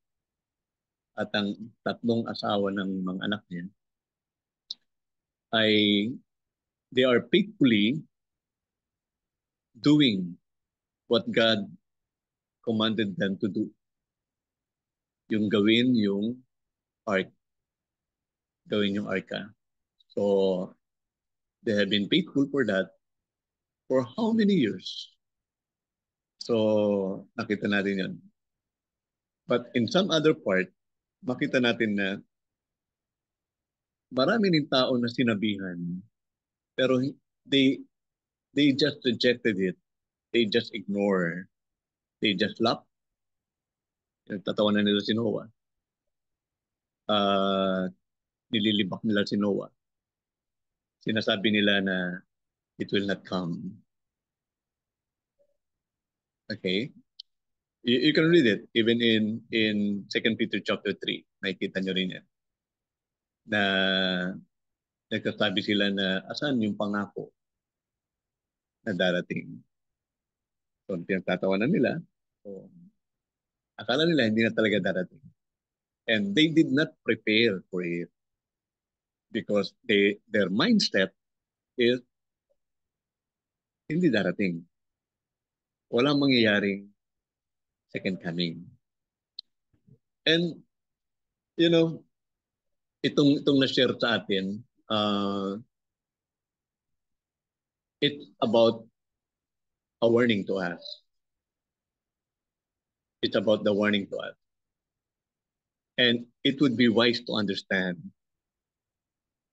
at ang 3 asawa ng mga anak niya, ay they are faithfully doing what God commanded them to do. Yung gawin yung ark. Gawin yung arka. So, they have been faithful for that for how many years? So, nakita natin yun. But in some other part, makita natin na marami ng tao na sinabihan, pero they just rejected it. They just ignore. They just laugh. Nagtatawa na nila si Noah. Nililibak nila si Noah. Sinasabi nila na it will not come. Okay? You can read it even in 2 Peter chapter 3. Makikita nyo rin yan. Na nagsasabi sila na asan yung pangako na darating. So, pinagtatawanan nila. So, akala nila hindi na talaga darating. And they did not prepare for it. because their mindset is hindi darating. Walang mangyayaring second coming. And, you know, itong na-share sa atin, it's about a warning to us. It's about the warning to us. And it would be wise to understand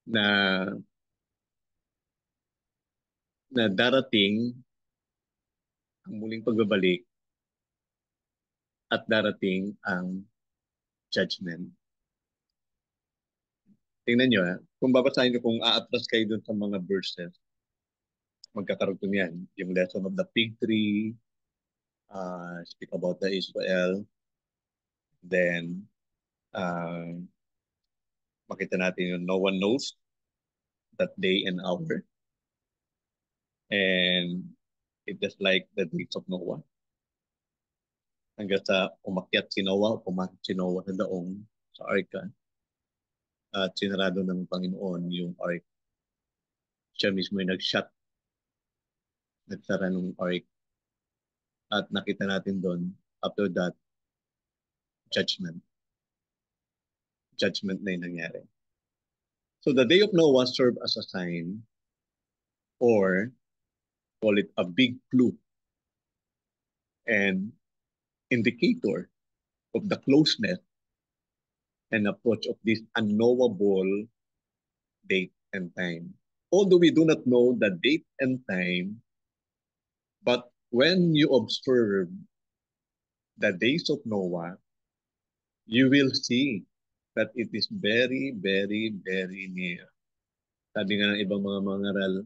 na darating ang muling pagbabalik at darating ang judgment. Tingnan nyo, kung babasahin nyo, kung aatras kayo dun sa mga verses, magkakaroon yan. Yung lesson of the fig tree, speak about the Israel, then makita natin yung no one knows that day and hour. And it is like the days of Noah. Hanggang sa umakyat si Noah, pumakit si Noah sa daong sa arka. At sinarado ng Panginoon yung ark. Siya mismo yung nag-shut, nagsara ng ark. At nakita natin doon, after that, judgment. Judgment na yung nangyari. So the day of Noah served as a sign, or call it a big clue and indicator of the closeness and approach of this unknowable date and time. Although we do not know the date and time, but when you observe the days of Noah, you will see that it is very, very, very near. Sabi nga ng ibang mga mangaral,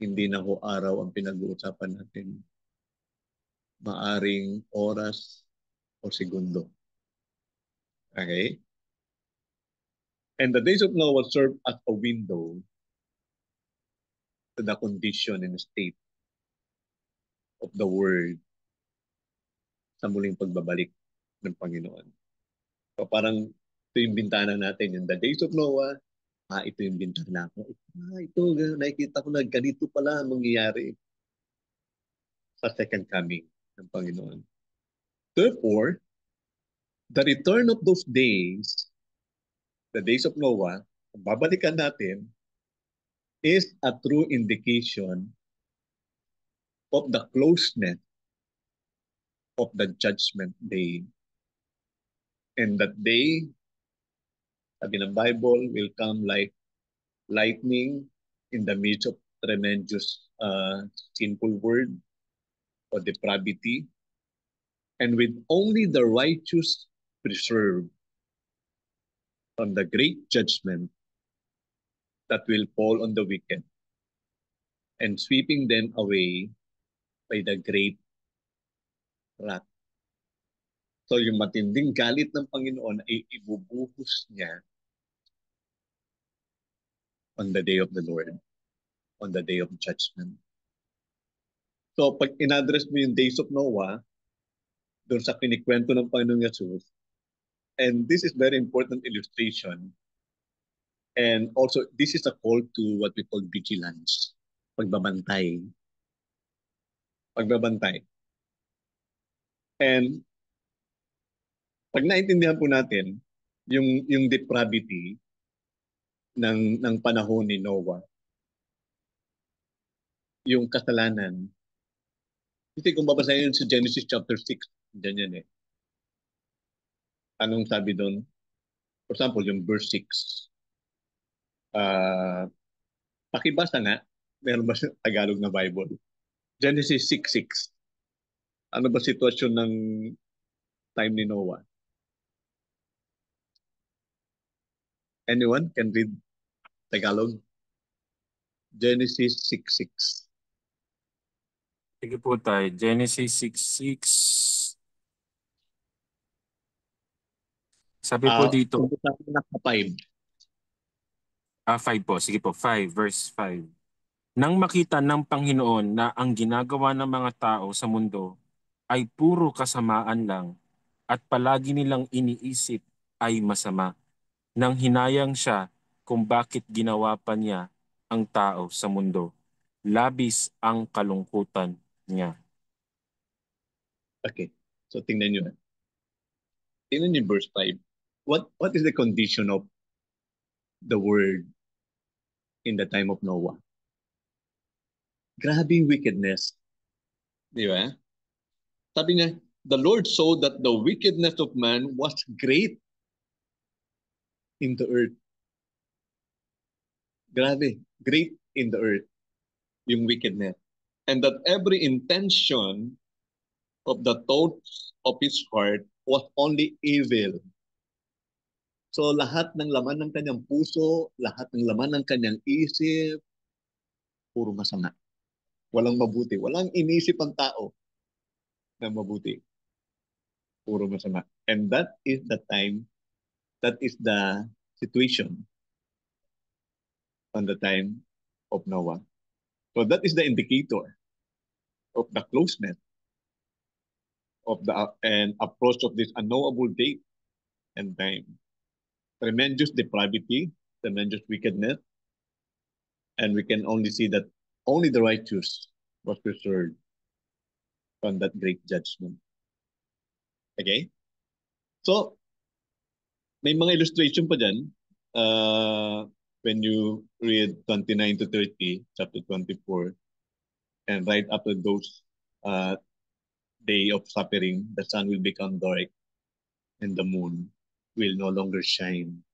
hindi na ho araw ang pinag-uusapan natin. Maaring oras o segundo. Okay? And the days of Noah served as a window to the condition and state of the world sa muling pagbabalik ng Panginoon. So parang ito yung bintana natin, yung the days of Noah, ito yung bintana ko. Ito, nakikita ko na ganito pala ang mangyayari sa second coming ng Panginoon. Therefore, the return of those days, the days of Noah, babalikan natin, is a true indication of the closeness of the judgment day. And that day, sabi ng Bible, will come like lightning in the midst of tremendous sinful world or depravity, and with only the righteous preserved from the great judgment that will fall on the wicked, and sweeping them away by the great wrath. So yung matinding galit ng Panginoon ay ibubuhos niya on the day of the Lord, on the day of judgment. So pag in-address mo yung days of Noah, doon sa kinikwento ng Panginoong Jesus, and this is very important illustration, and also this is a call to what we call vigilance, pagbabantay. Pagbabantay. And pag naintindihan po natin yung depravity ng panahon ni Noah, yung kasalanan, kasi kung babasahin yun sa Genesis chapter 6, dyan yan eh. Anong sabi doon? For example, yung verse 6. Pakibasa nga, meron ba sa Tagalog na Bible? Genesis 6:6. Ano ba sitwasyon ng time ni Noah? Anyone can read Tagalog? Genesis 6:6. Sige po tayo. Genesis 6:6. Sabi po dito. Kung sa 5. 5 po. Sige po. 5. Verse 5. Nang makita ng Panginoon na ang ginagawa ng mga tao sa mundo ay puro kasamaan lang at palagi nilang iniisip ay masama. Nang hinayang siya kung bakit ginawa pa niya ang tao sa mundo. Labis ang kalungkutan niya. Okay. So tingnan nyo. Tingnan nyo verse 5. What is the condition of the world in the time of Noah? Grabe yung wickedness. Di ba? Sabi niya, the Lord saw that the wickedness of man was great in the earth. Grabe, great in the earth, yung wickedness. And that every intention of the thoughts of his heart was only evil. So lahat ng laman ng kanyang puso, lahat ng laman ng kanyang isip, puro masama. Walang mabuti. Walang inisip ang tao na mabuti. Puro masama. And that is the time, that is the situation on the time of Noah. So that is the indicator of the closeness of the and approach of this unknowable date and time. Tremendous depravity, tremendous wickedness, and we can only see that only the righteous was preserved from that great judgment. Okay? So, may mga illustration pa dyan. When you read 29 to 30, chapter 24, and right after those day of suffering, the sun will become dark and the moon will no longer shine.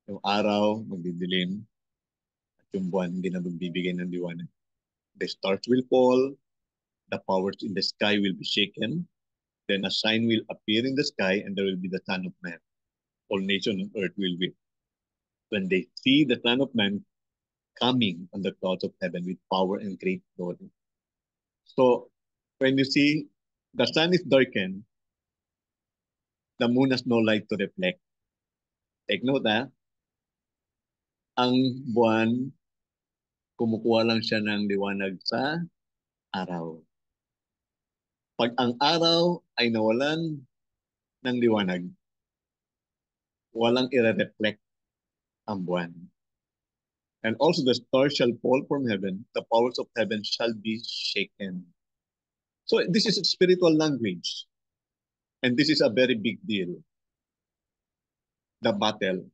Yung araw, magdidilim, at yung buwan, hindi na magbibigay ng liwanag. The stars will fall, the powers in the sky will be shaken, then a sign will appear in the sky, and there will be the Son of Man. All nations on earth will weep when they see the Son of Man coming on the clouds of heaven with power and great glory. So, when you see the sun is darkened, the moon has no light to reflect. Take note, ang buwan, kumukuha lang siya ng liwanag sa araw. Pag ang araw ay nawalan ng liwanag, walang i-reflect ang buwan. And also the stars shall fall from heaven, the powers of heaven shall be shaken. So this is a spiritual language. And this is a very big deal. The battle,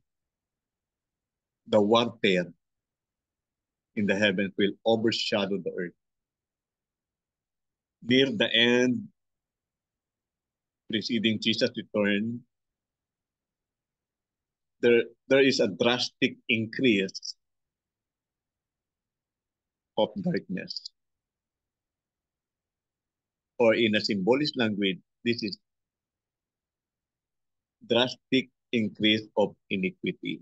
the warfare in the heavens will overshadow the earth. Near the end, preceding Jesus' return, there is a drastic increase of darkness. Or in a symbolic language, this is drastic increase of iniquity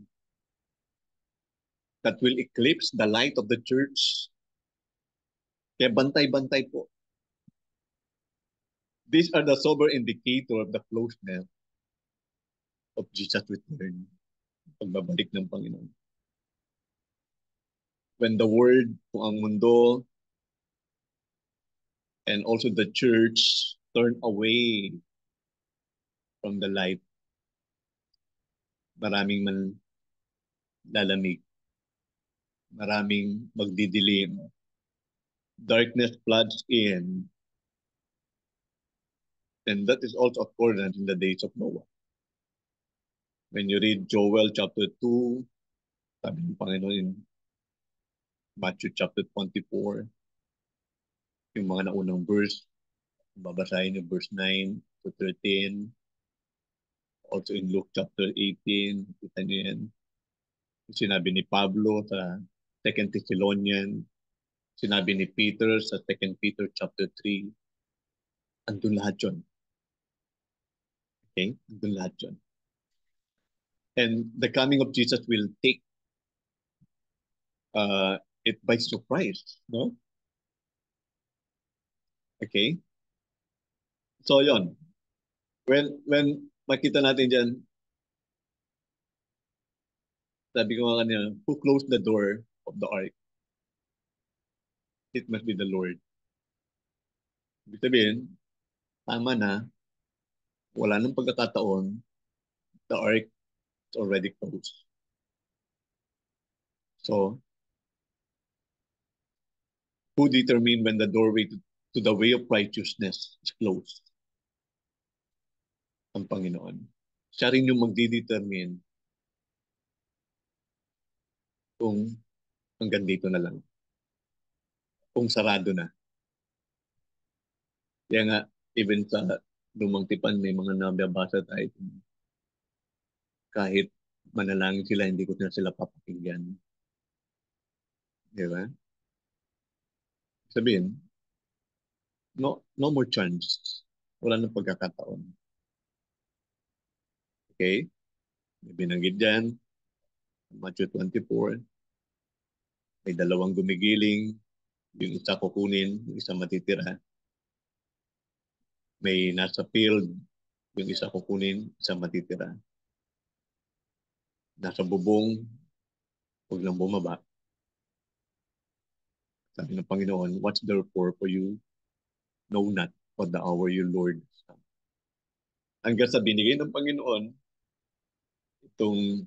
that will eclipse the light of the church. Kaya bantay-bantay po. These are the sober indicator of the closeness of Jesus' return. Pagbabalik ng Panginoon. When the world, kung ang mundo, and also the church turn away from the light, maraming man lalamig, maraming magdidilim. Darkness floods in. And that is also accordant in the days of Noah. When you read Joel chapter 2, sabi ng Panginoon in Matthew chapter 24, yung mga naunang verse, babasahin yung verse 9 to 13. Also in Luke chapter 18, kita niyo yan. Sinabi ni Pablo sa 2 Thessalonians, sinabi ni Peter sa 2 Peter chapter 3. Andun lahat yun. Okay? Andun lahat yun. And the coming of Jesus will take it by surprise, no? Okay? So yon. When makita natin diyan, sabi ko nga kanina, who closed the door of the ark? It must be the Lord. Ibig sabihin, tama na, wala nang pagkakataon, the ark is already closed. So, who determine when the doorway to the way of righteousness is closed? Ang Panginoon. Siya rin yung magdidetermine kung hanggang dito na lang. Kung sarado na. Kaya nga, even sa lumang tipan, may mga nababasa tayo. Kahit manalangin sila, hindi ko na sila papakinggan. Di ba? Sabihin, no more chance. Wala nang pagkakataon. Okay? May binanggit dyan, Matthew 24, may dalawang gumigiling, yung isa kukunin, yung isa matitira. May nasa field, yung isa kukunin, isa matitira. Nasa bubong, huwag lang bumaba. Sabi ng Panginoon, what's therefore for you? Know not what the hour your Lord. Hanggang sa binigay ng Panginoon, itong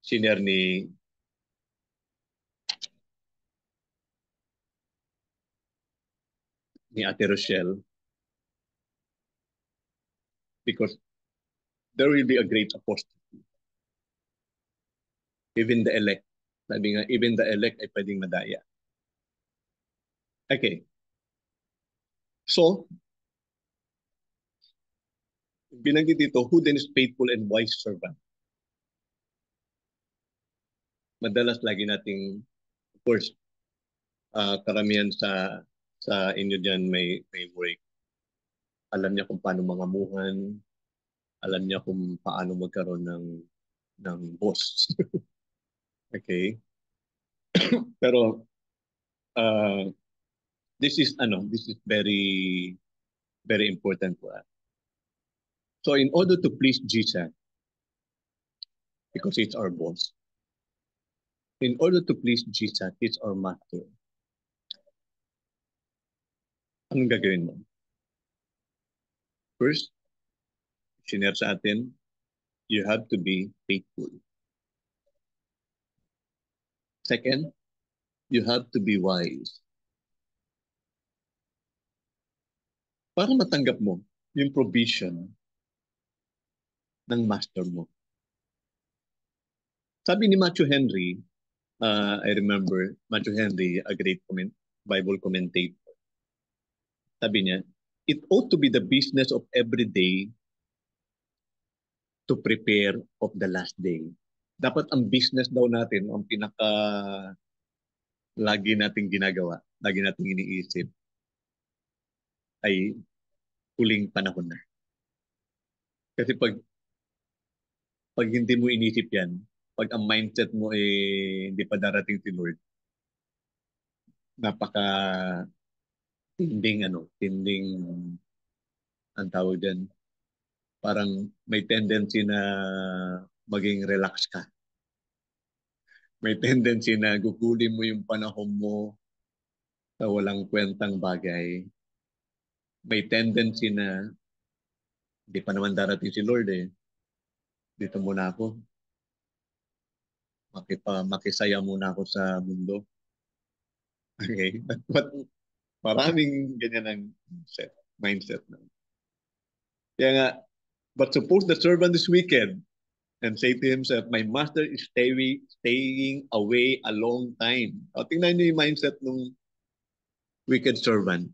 senior ni Ate Rochelle, because there will be a great apostasy. Even the elect, sabi nga, even the elect ay pwedeng madaya. Okay. So, binanggit dito, who then is faithful and wise servant? Madalas lagi nating, of course, karamihan sa inyo dyan may work. Alam niya kung paano mangamuhan, alam niya kung paano magkaroon ng boss. Okay? Pero this is very very important for us. So in order to please Jesus, because it's our boss, in order to please Jesus, it's our master, anong gagawin mo? First, sinare sa atin, you have to be faithful. Second, you have to be wise. Para matanggap mo yung provision ng master mo. Sabi ni Matthew Henry, I remember Matthew Henry, a great Bible commentator. Sabi niya, it ought to be the business of every day to prepare of the last day. Dapat ang business daw natin, ang pinaka lagi nating ginagawa, lagi nating iniisip, ay huling panahon na. Kasi pag hindi mo inisip yan, pag ang mindset mo hindi pa darating si Lord, napaka tinding ang tawag dyan, parang may tendency na maging relax ka. May tendency na gugulin mo yung panahon mo sa walang kwentang bagay. May tendency na hindi pa naman darating si Lord Dito muna ako. Makisaya muna ako sa mundo. Okay? But maraming ganyan ang mindset na. Kaya nga, but suppose the servant is wicked and say to himself, my master is staying away a long time. O, tingnan niyo yung mindset ng wicked servant.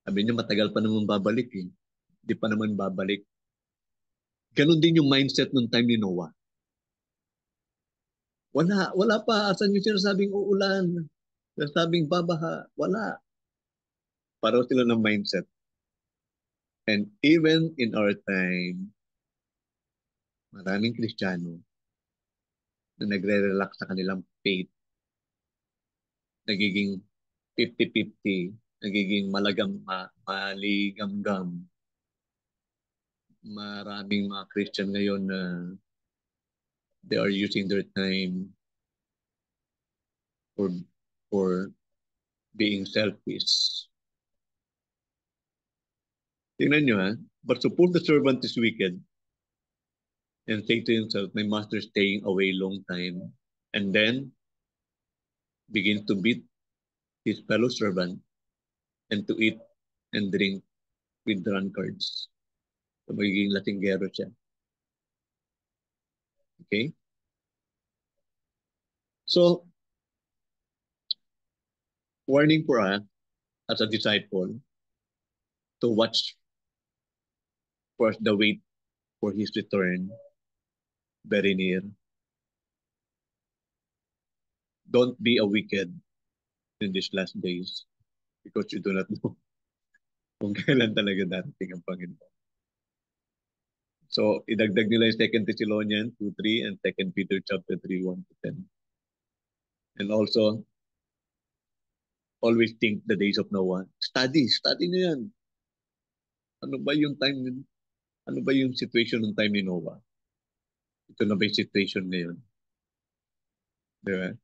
Sabi niya, matagal pa naman babalik Hindi pa naman babalik. Ganon din yung mindset ng time ni Noah. Wala pa. Asan yung sinasabing uulan? Sinasabing babaha? Wala. Pareho sila ng mindset. And even in our time, maraming Kristiyano na nagre-relax sa kanilang faith. Nagiging 50-50. Nagiging maligamgam. Maraming mga Christian ngayon na they are using their time for being selfish. Tingnan nyo But suppose the servant is wicked and say to himself, my master is staying away long time, and then begin to beat his fellow servant and to eat and drink with drunkards. So magiging lasinggero siya. Okay? So, warning for us as a disciple to watch for the wait for his return very near. Don't be a wicked in these last days because you do not know kung kailan talaga darating ang Panginoon. So, idagdag nila yung 2 Thessalonians 2:3 and 2 Peter chapter 3, 1-10. And also, always think the days of Noah. Study nyo yan. Ano ba yung time, ano ba yung situation ng time ni Noah? Ito na ba yung situation ngayon? Diba?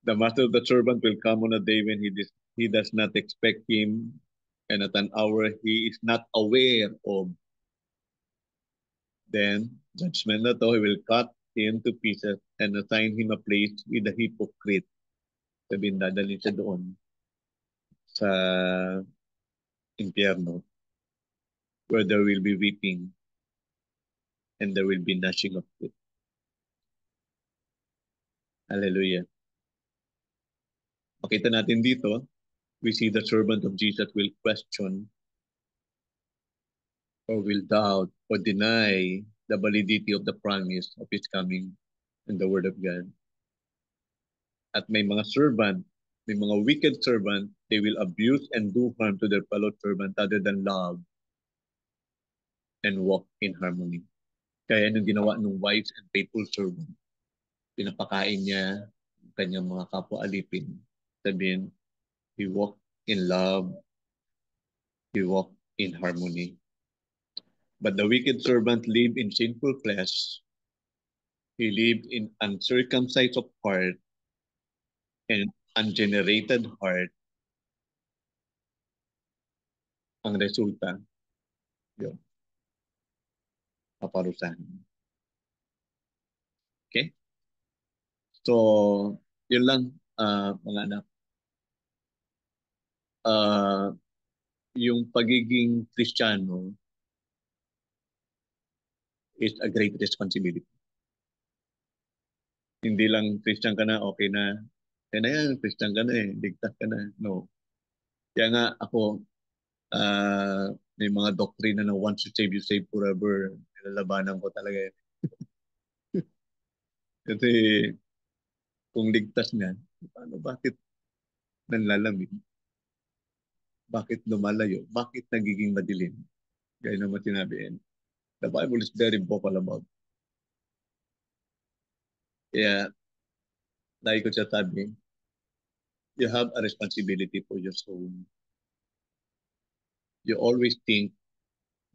The master of the servant will come on a day when he does not expect him, and at an hour he is not aware of. Then, judgment na to, he will cut him to pieces and assign him a place with the hypocrite. Sabihin, dadalhin siya doon sa impyerno, where there will be weeping and there will be gnashing of teeth. Hallelujah. Makita natin dito, we see the servant of Jesus will question or will doubt or deny the validity of the promise of his coming in the word of God. At may mga servant, may mga wicked servant, they will abuse and do harm to their fellow servant rather than love and walk in harmony. Kaya nung ginawa ng wise and faithful servant, pinapakain niya ang kanyang mga kapwa alipin. Sabihin, he walked in love, he walked in harmony. But the wicked servant lived in sinful flesh. He lived in uncircumcised of heart and ungenerated heart. Ang resulta, yun, kaparusahan. Okay? So, yun lang, mga anak. Yung pagiging Kristiyano is a great responsibility. Hindi lang Christian ka na, okay na. Kaya na yan, Christian ka na eh, ligtas ka na. No. Kaya nga ako, may mga doktrina na once you save forever. Nilalabanan ko talaga yan. Kasi kung ligtas nga, paano, bakit nanlalamig? Bakit lumalayo? Bakit nagiging madilim? Gaya naman sinabi yan. The Bible is very vocal about. Kaya, lagi ko siya sabi, you have a responsibility for your soul. You always think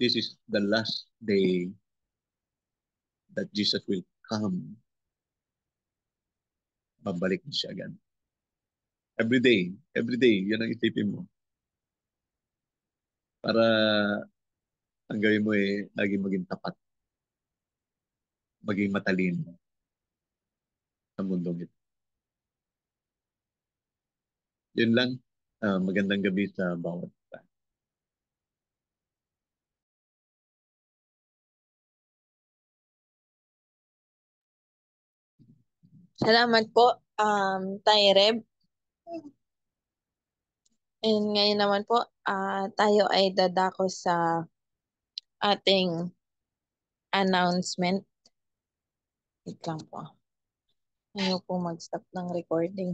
this is the last day that Jesus will come. Babalik na siya agad. Every day, yan ang isipin mo. Para ang gawin mo eh, lagi maging tapat. Maging matalino sa mundong ito. Yun lang. Magandang gabi sa bawat isa. Salamat po, Tyreb. And ngayon naman po, tayo ay dadako sa ating announcement. Wait lang po. Ayaw po mag-stop ng recording.